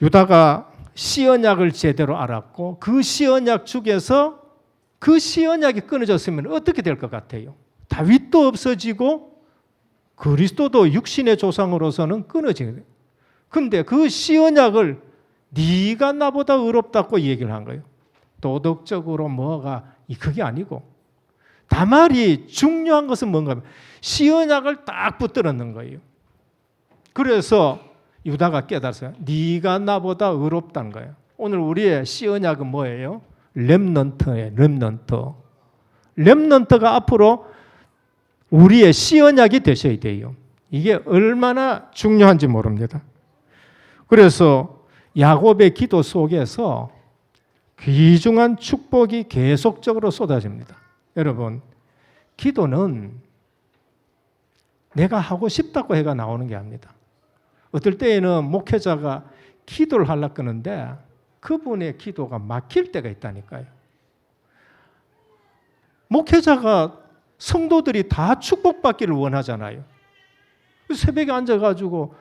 유다가 시언약을 제대로 알았고 그 시언약 중에서 그 시언약이 끊어졌으면 어떻게 될 것 같아요? 다윗도 없어지고 그리스도도 육신의 조상으로서는 끊어지게 돼요. 그런데 그 시언약을 네가 나보다 의롭다고 얘기를 한 거예요. 도덕적으로 뭐가 그게 아니고 다말이 중요한 것은 뭔가 하면 시언약을 딱 붙들었는 거예요. 그래서 유다가 깨달았어요. 네가 나보다 의롭다는 거예요. 오늘 우리의 시언약은 뭐예요? 렘넌트예요. 렘넌트가 앞으로 우리의 시언약이 되셔야 돼요. 이게 얼마나 중요한지 모릅니다. 그래서 야곱의 기도 속에서 귀중한 축복이 계속적으로 쏟아집니다. 여러분, 기도는 내가 하고 싶다고 해가 나오는 게 아닙니다. 어떨 때에는 목회자가 기도를 하려고 하는데 그분의 기도가 막힐 때가 있다니까요. 목회자가 성도들이 다 축복받기를 원하잖아요. 새벽에 앉아가지고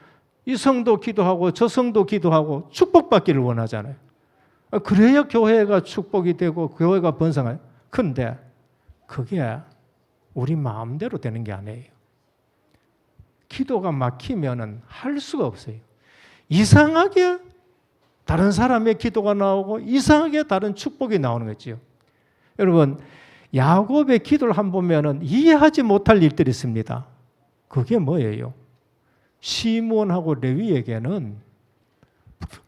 이 성도 기도하고 저 성도 기도하고 축복받기를 원하잖아요. 그래야 교회가 축복이 되고 교회가 번성해요. 근데 그게 우리 마음대로 되는 게 아니에요. 기도가 막히면은 할 수가 없어요. 이상하게 다른 사람의 기도가 나오고 이상하게 다른 축복이 나오는 거죠. 여러분, 야곱의 기도를 한번 보면은 이해하지 못할 일들이 있습니다. 그게 뭐예요? 시므온하고 레위에게는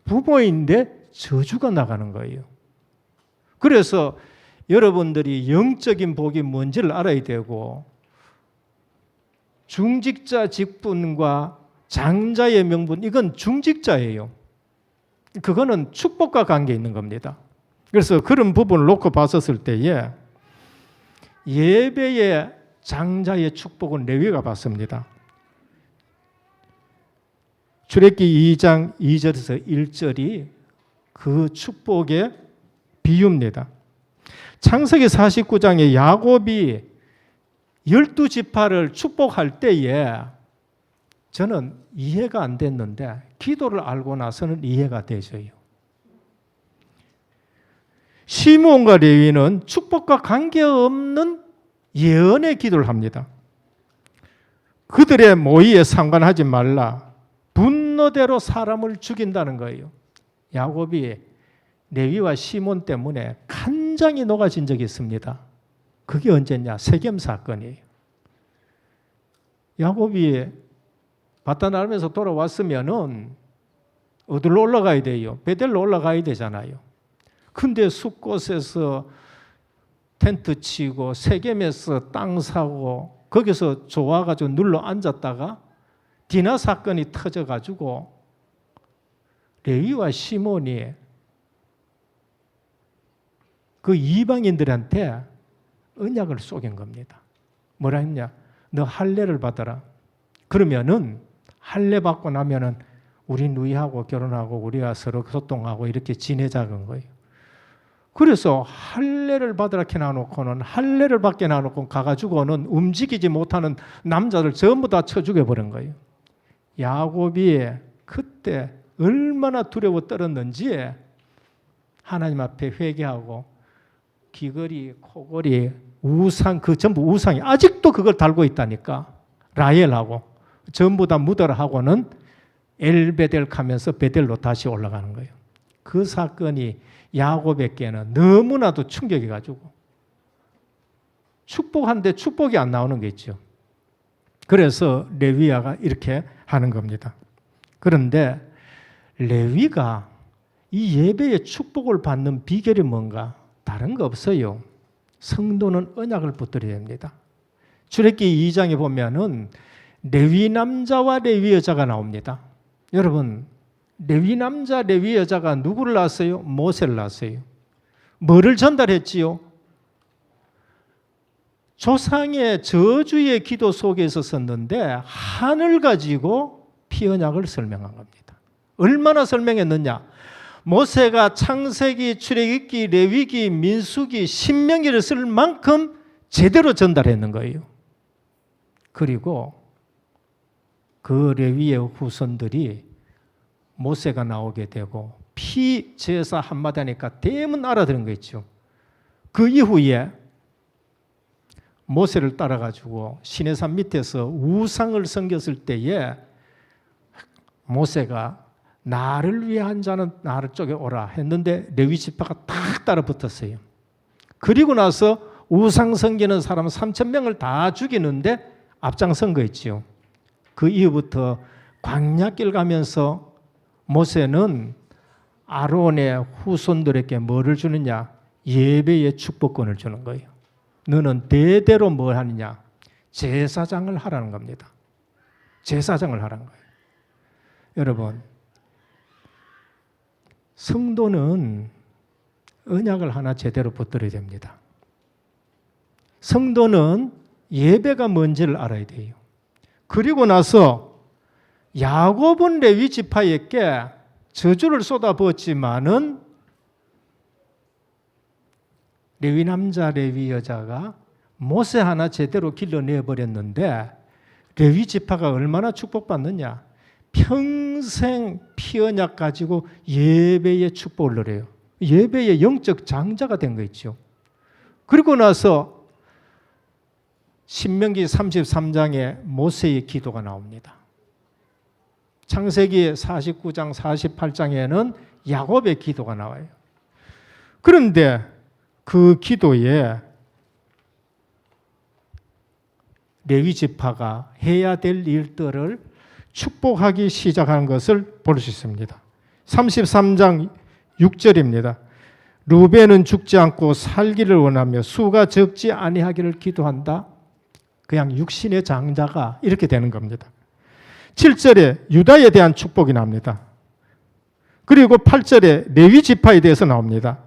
부모인데 저주가 나가는 거예요. 그래서 여러분들이 영적인 복이 뭔지를 알아야 되고 중직자 직분과 장자의 명분, 이건 중직자예요. 그거는 축복과 관계 있는 겁니다. 그래서 그런 부분을 놓고 봤었을 때에 예배의 장자의 축복은 레위가 받습니다. 출애굽기 2장 2절에서 1절이 그 축복의 비유입니다. 창세기 49장에 야곱이 12지파를 축복할 때에 저는 이해가 안 됐는데 기도를 알고 나서는 이해가 되져요. 시므온과 레위는 축복과 관계없는 예언의 기도를 합니다. 그들의 모의에 상관하지 말라. 분노대로 사람을 죽인다는 거예요. 야곱이 레위와 시몬 때문에 간장이 녹아진 적이 있습니다. 그게 언제냐? 세겜 사건이에요. 야곱이 바다나르면서 돌아왔으면은 어디로 올라가야 돼요? 베델로 올라가야 되잖아요. 근데 숲곳에서 텐트 치고 세겜에서 땅 사고 거기서 좋아가지고 눌러 앉았다가 디나 사건이 터져가지고 레위와 시몬이 그 이방인들한테 언약을 쏘긴 겁니다. 뭐라 했냐? 너 할례를 받아라. 그러면은 할례 받고 나면은 우리 누이하고 결혼하고 우리가 서로 소통하고 이렇게 지내자는 거예요. 그래서 할례를 받으라 해놔놓고는 할례를 받게 놔놓고 가가지고는 움직이지 못하는 남자들 전부 다 쳐 죽여버린 거예요. 야곱이 그때 얼마나 두려워 떨었는지 하나님 앞에 회개하고 귀걸이, 코걸이, 우상, 그 전부 우상이 아직도 그걸 달고 있다니까. 라헬하고 전부 다 묻어라 하고는 엘베델 가면서 베델로 다시 올라가는 거예요. 그 사건이 야곱에게는 너무나도 충격이 가지고 축복한데 축복이 안 나오는 게 있죠. 그래서 레위야가 이렇게 하는 겁니다. 그런데 레위가 이 예배의 축복을 받는 비결이 뭔가? 다른 거 없어요. 성도는 언약을 붙들어야 됩니다. 출애굽기 2장에 보면은 레위 남자와 레위 여자가 나옵니다. 여러분, 레위 남자, 레위 여자가 누구를 낳았어요? 모세를 낳았어요. 뭐를 전달했지요? 조상의 저주의 기도 속에 있었는데 한을 가지고 피언약을 설명한 겁니다. 얼마나 설명했느냐? 모세가 창세기, 출애굽기, 레위기, 민수기, 신명기를 쓸 만큼 제대로 전달했는 거예요. 그리고 그 레위의 후손들이 모세가 나오게 되고 피제사 한마디 하니까 대문 알아들은 거 있죠. 그 이후에 모세를 따라가지고 시내산 밑에서 우상을 섬겼을 때에 모세가 나를 위해 한 자는 나를 쪽에 오라 했는데 레위 지파가 탁 따라 붙었어요. 그리고 나서 우상 섬기는 사람 3,000명을 다 죽이는데 앞장선 거 있지요. 그 이후부터 광야길 가면서 모세는 아론의 후손들에게 뭐를 주느냐? 예배의 축복권을 주는 거예요. 너는 대대로 뭘 하느냐? 제사장을 하라는 겁니다. 제사장을 하라는 거예요. 여러분, 성도는 언약을 하나 제대로 붙들어야 됩니다. 성도는 예배가 뭔지를 알아야 돼요. 그리고 나서 야곱은 레위 지파에게 저주를 쏟아부었지만은 레위 남자, 레위 여자가 모세 하나 제대로 길러내버렸는데 레위 지파가 얼마나 축복받느냐? 평생 피언약 가지고 예배의 축복을 누려요. 예배의 영적 장자가 된 거 있죠. 그리고 나서 신명기 33장에 모세의 기도가 나옵니다. 창세기 49장, 48장에는 야곱의 기도가 나와요. 그런데 그 기도에 레위 지파가 해야 될 일들을 축복하기 시작하는 것을 볼 수 있습니다. 33장 6절입니다. 루벤은 죽지 않고 살기를 원하며 수가 적지 아니하기를 기도한다. 그냥 육신의 장자가 이렇게 되는 겁니다. 7절에 유다에 대한 축복이 나옵니다. 그리고 8절에 레위 지파에 대해서 나옵니다.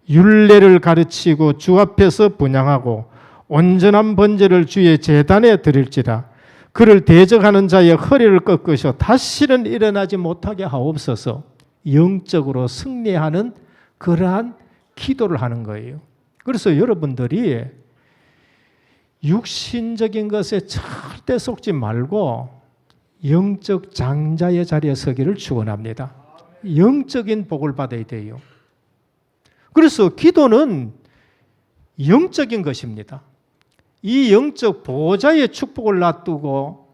율례를 가르치고 주 앞에서 분향하고 온전한 번제를 주의 제단에 드릴지라. 그를 대적하는 자의 허리를 꺾으셔 다시는 일어나지 못하게 하옵소서. 영적으로 승리하는 그러한 기도를 하는 거예요. 그래서 여러분들이 육신적인 것에 절대 속지 말고 영적 장자의 자리에 서기를 축원합니다. 영적인 복을 받아야 돼요. 그래서 기도는 영적인 것입니다. 이 영적 보호자의 축복을 놔두고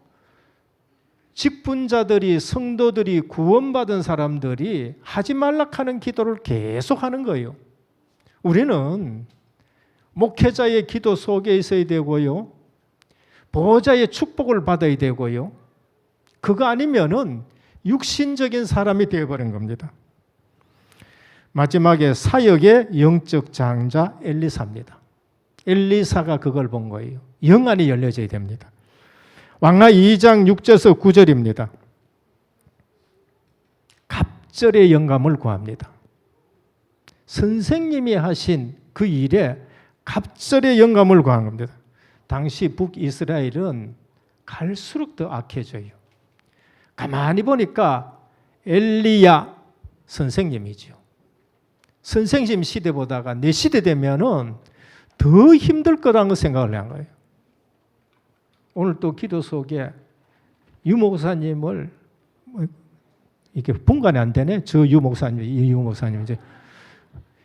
직분자들이, 성도들이, 구원받은 사람들이 하지 말라 하는 기도를 계속 하는 거예요. 우리는 목회자의 기도 속에 있어야 되고요. 보호자의 축복을 받아야 되고요. 그거 아니면은 육신적인 사람이 되어버린 겁니다. 마지막에 사역의 영적 장자 엘리사입니다. 엘리사가 그걸 본 거예요. 영안이 열려져야 됩니다. 왕라 2장 6절에서 9절입니다. 갑절의 영감을 구합니다. 선생님이 하신 그 일에 갑절의 영감을 구한 겁니다. 당시 북이스라엘은 갈수록 더 악해져요. 가만히 보니까 엘리야 선생님이죠. 선생님 시대 보다가 내 시대 되면은 더 힘들 거라는 생각을 한 거예요. 오늘 또 기도 속에 유 목사님을 이게 분간이 안 되네. 저 유 목사님, 유 목사님 이제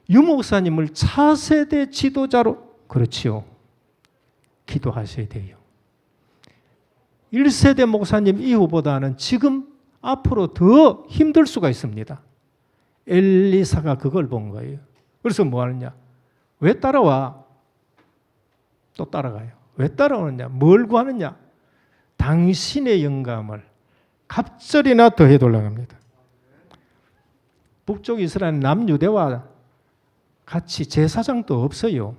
유 목사님을 차세대 지도자로 그렇지요. 기도하셔야 돼요. 1세대 목사님 이후보다는 지금 앞으로 더 힘들 수가 있습니다. 엘리사가 그걸 본 거예요. 그래서 뭐 하느냐? 왜 따라와? 또 따라가요. 왜 따라오느냐? 뭘 구하느냐? 당신의 영감을 갑절이나 더해달라고 합니다. 북쪽 이스라엘 남유대와 같이 제사장도 없어요.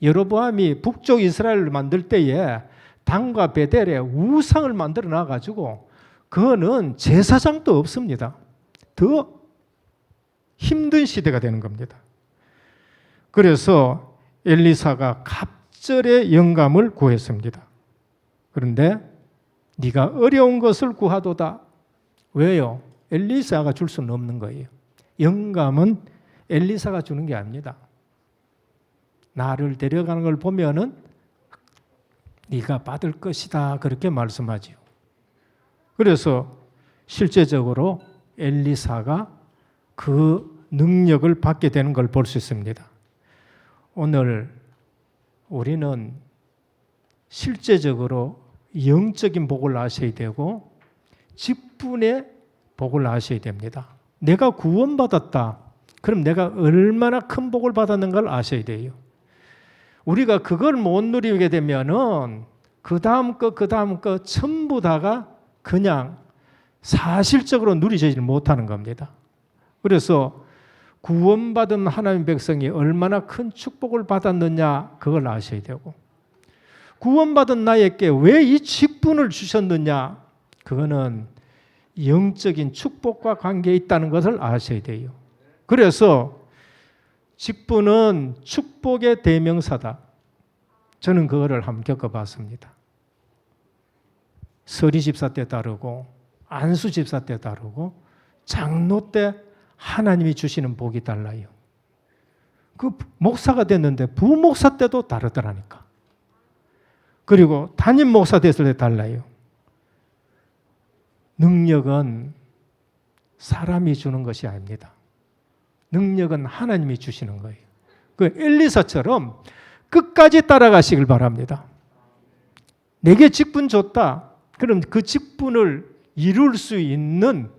여로보암이 북쪽 이스라엘을 만들 때에 단과 베델에 우상을 만들어 놔가지고 그거는 제사장도 없습니다. 더 힘든 시대가 되는 겁니다. 그래서 엘리사가 갑절의 영감을 구했습니다. 그런데 네가 어려운 것을 구하도다. 왜요? 엘리사가 줄 수는 없는 거예요. 영감은 엘리사가 주는 게 아닙니다. 나를 데려가는 걸 보면은 네가 받을 것이다 그렇게 말씀하지요. 그래서 실제적으로 엘리사가 그 능력을 받게 되는 걸 볼 수 있습니다. 오늘 우리는 실제적으로 영적인 복을 아셔야 되고 직분의 복을 아셔야 됩니다. 내가 구원받았다. 그럼 내가 얼마나 큰 복을 받았는가를 아셔야 돼요. 우리가 그걸 못 누리게 되면은 그 다음 거 전부 다가 그냥 사실적으로 누리지 못하는 겁니다. 그래서 구원받은 하나님의 백성이 얼마나 큰 축복을 받았느냐 그걸 아셔야 되고, 구원받은 나에게 왜 이 직분을 주셨느냐, 그거는 영적인 축복과 관계에 있다는 것을 아셔야 돼요. 그래서 직분은 축복의 대명사다. 저는 그거를 한번 겪어봤습니다. 서리 집사 때 다르고 안수 집사 때 다르고 장로 때 하나님이 주시는 복이 달라요. 그 목사가 됐는데 부목사 때도 다르더라니까. 그리고 담임 목사 됐을 때 달라요. 능력은 사람이 주는 것이 아닙니다. 능력은 하나님이 주시는 거예요. 그 엘리사처럼 끝까지 따라가시길 바랍니다. 내게 직분 줬다. 그럼 그 직분을 이룰 수 있는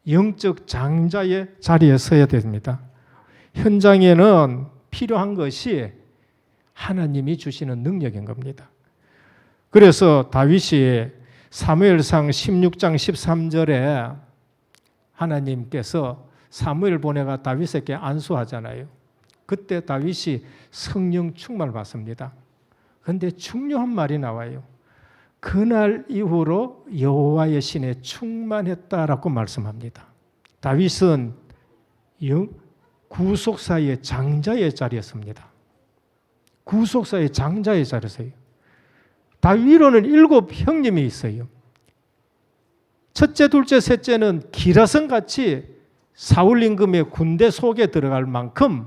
영적 장자의 자리에 서야 됩니다. 현장에는 필요한 것이 하나님이 주시는 능력인 겁니다. 그래서 다윗이 사무엘상 16장 13절에 하나님께서 사무엘 보내가 다윗에게 안수하잖아요. 그때 다윗이 성령 충만을 받습니다. 그런데 중요한 말이 나와요. 그날 이후로 여호와의 신에 충만했다라고 말씀합니다. 다윗은 구속사의 장자의 자리였습니다. 구속사의 장자의 자리였어요. 다윗은 7 형님이 있어요. 첫째, 둘째, 셋째는 기라성같이 사울 임금의 군대 속에 들어갈 만큼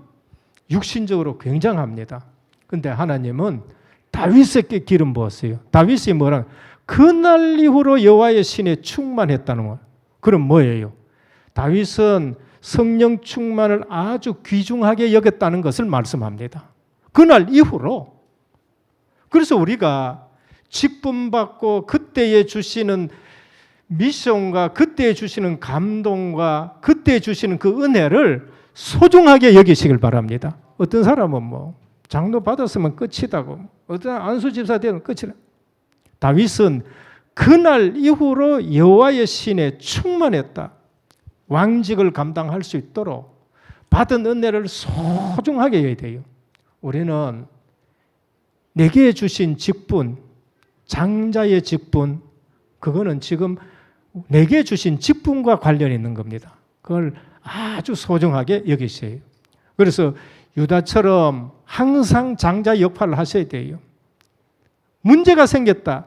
육신적으로 굉장합니다. 그런데 하나님은 다윗에게 기름 부었어요. 다윗이 뭐라? 그날 이후로 여호와의 신에 충만했다는 거. 그럼 뭐예요? 다윗은 성령 충만을 아주 귀중하게 여겼다는 것을 말씀합니다. 그날 이후로. 그래서 우리가 직분 받고 그때에 주시는 미션과 그때에 주시는 감동과 그때에 주시는 그 은혜를 소중하게 여기시길 바랍니다. 어떤 사람은 뭐 장로 받았으면 끝이다고, 어떤 안수 집사 되면 끝이다. 다윗은 그날 이후로 여호와의 신에 충만했다. 왕직을 감당할 수 있도록 받은 은혜를 소중하게 해야 돼요. 우리는 내게 주신 직분, 장자의 직분, 그거는 지금 내게 주신 직분과 관련이 있는 겁니다. 그걸 아주 소중하게 여기셔요. 그래서 유다처럼 항상 장자 역할을 하셔야 돼요. 문제가 생겼다.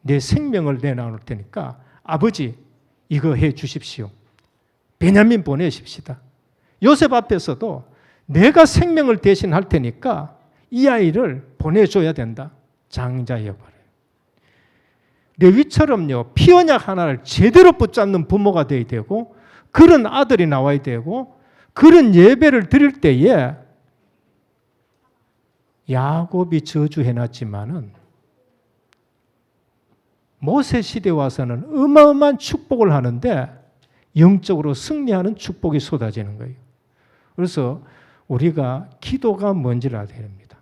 내 생명을 내놔놓을 테니까 아버지 이거 해 주십시오. 베냐민 보내십시다. 요셉 앞에서도 내가 생명을 대신할 테니까 이 아이를 보내줘야 된다. 장자 역할이에요. 레위처럼요, 피 언약 하나를 제대로 붙잡는 부모가 되어야 되고, 그런 아들이 나와야 되고, 그런 예배를 드릴 때에 야곱이 저주해놨지만은 모세 시대 와서는 어마어마한 축복을 하는데 영적으로 승리하는 축복이 쏟아지는 거예요. 그래서 우리가 기도가 뭔지를 알아야 됩니다.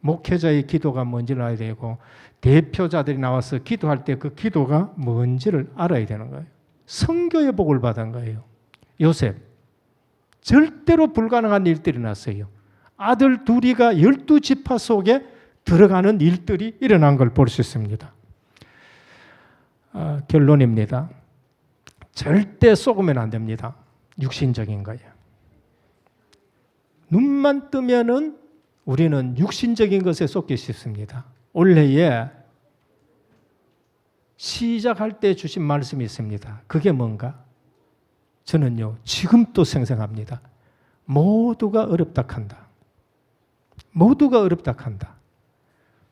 목회자의 기도가 뭔지를 알아야 되고, 대표자들이 나와서 기도할 때 그 기도가 뭔지를 알아야 되는 거예요. 선교의 복을 받은 거예요. 요셉, 절대로 불가능한 일들이 났어요. 아들 둘이가 12지파 속에 들어가는 일들이 일어난 걸 볼 수 있습니다. 결론입니다. 절대 속으면 안 됩니다. 육신적인 거예요. 눈만 뜨면은 우리는 육신적인 것에 쏟기 쉽습니다. 올해에 시작할 때 주신 말씀이 있습니다. 그게 뭔가? 저는요, 지금도 생생합니다. 모두가 어렵다 한다. 모두가 어렵다 한다.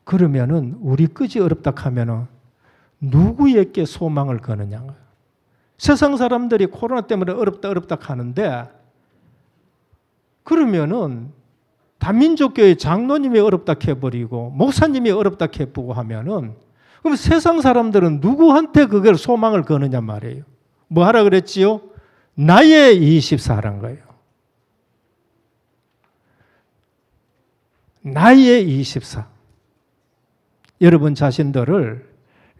그러면은 우리 끝이 어렵다 하면은 누구에게 소망을 거느냐? 세상 사람들이 코로나 때문에 어렵다 하는데, 그러면은 다민족교회 장로님이 어렵다 해버리고 목사님이 어렵다 해보고 하면은, 그럼 세상 사람들은 누구한테 그걸 소망을 거느냐 말이에요. 뭐 하라 그랬지요? 나의 24란 거예요. 나의 24. 여러분 자신들을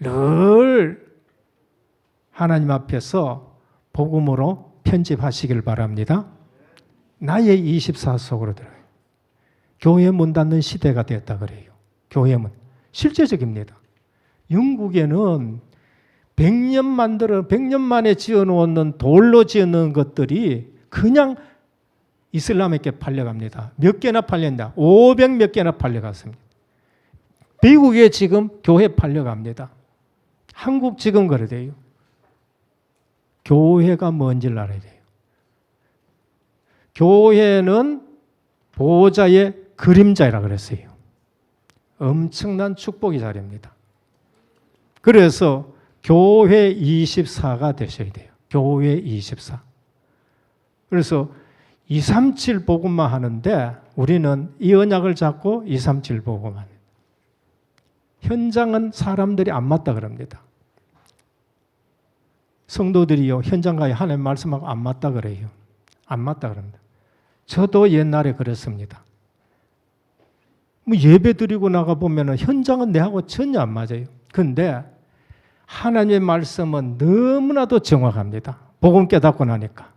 늘 하나님 앞에서 복음으로 편집하시길 바랍니다. 나의 24 속으로 들어요. 교회 문 닫는 시대가 됐다 그래요. 교회 문. 실제적입니다. 영국에는 100년 만에 지어놓은 돌로 지어놓은 것들이 그냥 이슬람에게 팔려갑니다. 몇 개나 팔린다. 500 몇 개나 팔려갔습니다. 미국에 지금 교회 팔려갑니다. 한국 지금 그래요. 교회가 뭔지를 알아야 돼요. 교회는 보호자의 그림자라 그랬어요. 엄청난 축복의 자리입니다. 그래서 교회 24가 되셔야 돼요. 교회 24. 그래서 237 복음만 하는데 우리는 이 언약을 잡고 237 복음만 해요. 현장은 사람들이 안 맞다 그럽니다. 성도들이요, 현장 가야 하나님 말씀하고 안 맞다 그래요. 안 맞다 그럽니다. 저도 옛날에 그랬습니다. 뭐 예배 드리고 나가보면 현장은 내하고 전혀 안 맞아요. 근데 하나님의 말씀은 너무나도 정확합니다. 복음 깨닫고 나니까.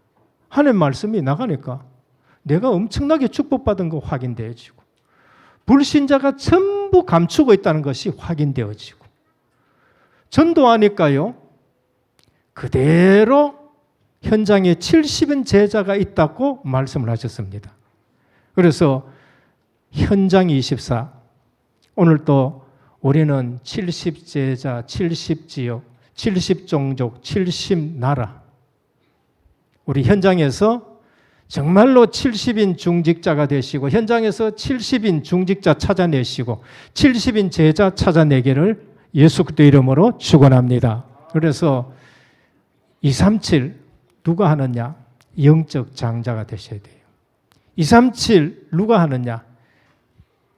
하나님 말씀이 나가니까 내가 엄청나게 축복받은 거 확인되어지고 불신자가 전부 감추고 있다는 것이 확인되어지고 전도하니까요. 그대로 현장에 70인 제자가 있다고 말씀을 하셨습니다. 그래서 현장 24, 오늘 또 우리는 70제자, 70지역, 70종족, 70나라 우리 현장에서 정말로 70인 중직자가 되시고 현장에서 70인 중직자 찾아내시고 70인 제자 찾아내기를 예수 그리스도 이름으로 축원합니다. 그래서 237 누가 하느냐? 영적 장자가 되셔야 돼요. 237 누가 하느냐?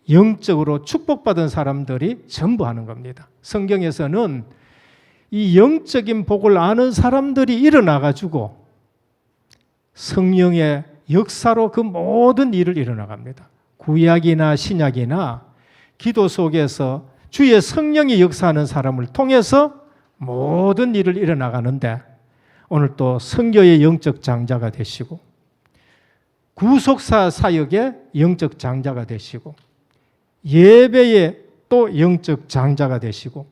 영적으로 축복받은 사람들이 전부 하는 겁니다. 성경에서는 이 영적인 복을 아는 사람들이 일어나가지고 성령의 역사로 그 모든 일을 일어나갑니다. 구약이나 신약이나 기도 속에서 주의 성령이 역사하는 사람을 통해서 모든 일을 일어나가는데 오늘 또 선교의 영적 장자가 되시고 구속사 사역의 영적 장자가 되시고 예배의 또 영적 장자가 되시고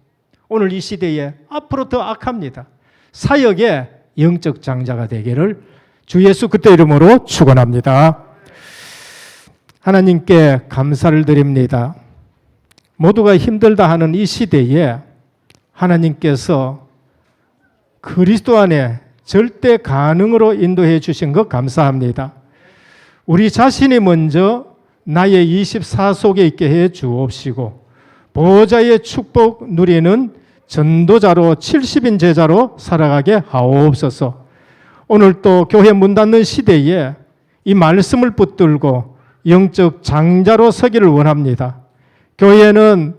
오늘 이 시대에 앞으로 더 악합니다. 사역의 영적 장자가 되기를 주 예수 그리스도 이름으로 축원합니다. 하나님께 감사를 드립니다. 모두가 힘들다 하는 이 시대에 하나님께서 그리스도 안에 절대 가능으로 인도해 주신 것 감사합니다. 우리 자신이 먼저 나의 24 속에 있게 해 주옵시고 보호자의 축복 누리는 전도자로 70인 제자로 살아가게 하옵소서. 오늘 또 교회 문 닫는 시대에 이 말씀을 붙들고 영적 장자로 서기를 원합니다. 교회는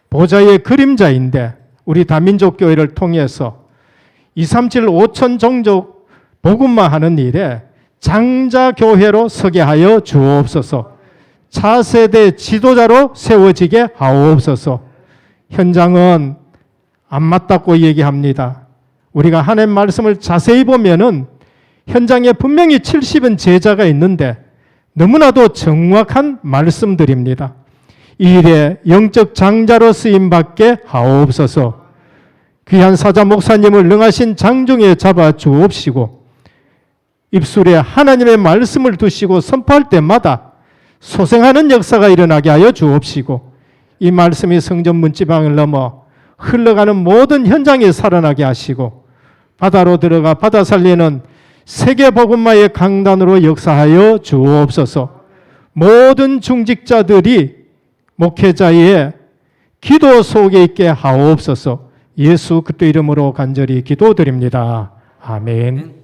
보호자의 그림자인데 우리 다민족 교회를 통해서 237 5천 종족 복음만 하는 일에 장자 교회로 서게 하여 주옵소서. 차세대 지도자로 세워지게 하옵소서. 현장은 안 맞다고 얘기합니다. 우리가 하나님 말씀을 자세히 보면은 현장에 분명히 70은 제자가 있는데 너무나도 정확한 말씀들입니다. 이 일에 영적 장자로 쓰임받게 하옵소서. 귀한 사자 목사님을 능하신 장중에 잡아 주옵시고 입술에 하나님의 말씀을 두시고 선포할 때마다 소생하는 역사가 일어나게 하여 주옵시고 이 말씀이 성전 문지방을 넘어 흘러가는 모든 현장에 살아나게 하시고 바다로 들어가 바다 살리는 세계복음마의 강단으로 역사하여 주옵소서. 모든 중직자들이 목회자의 기도 속에 있게 하옵소서. 예수 그리스도 이름으로 간절히 기도드립니다. 아멘.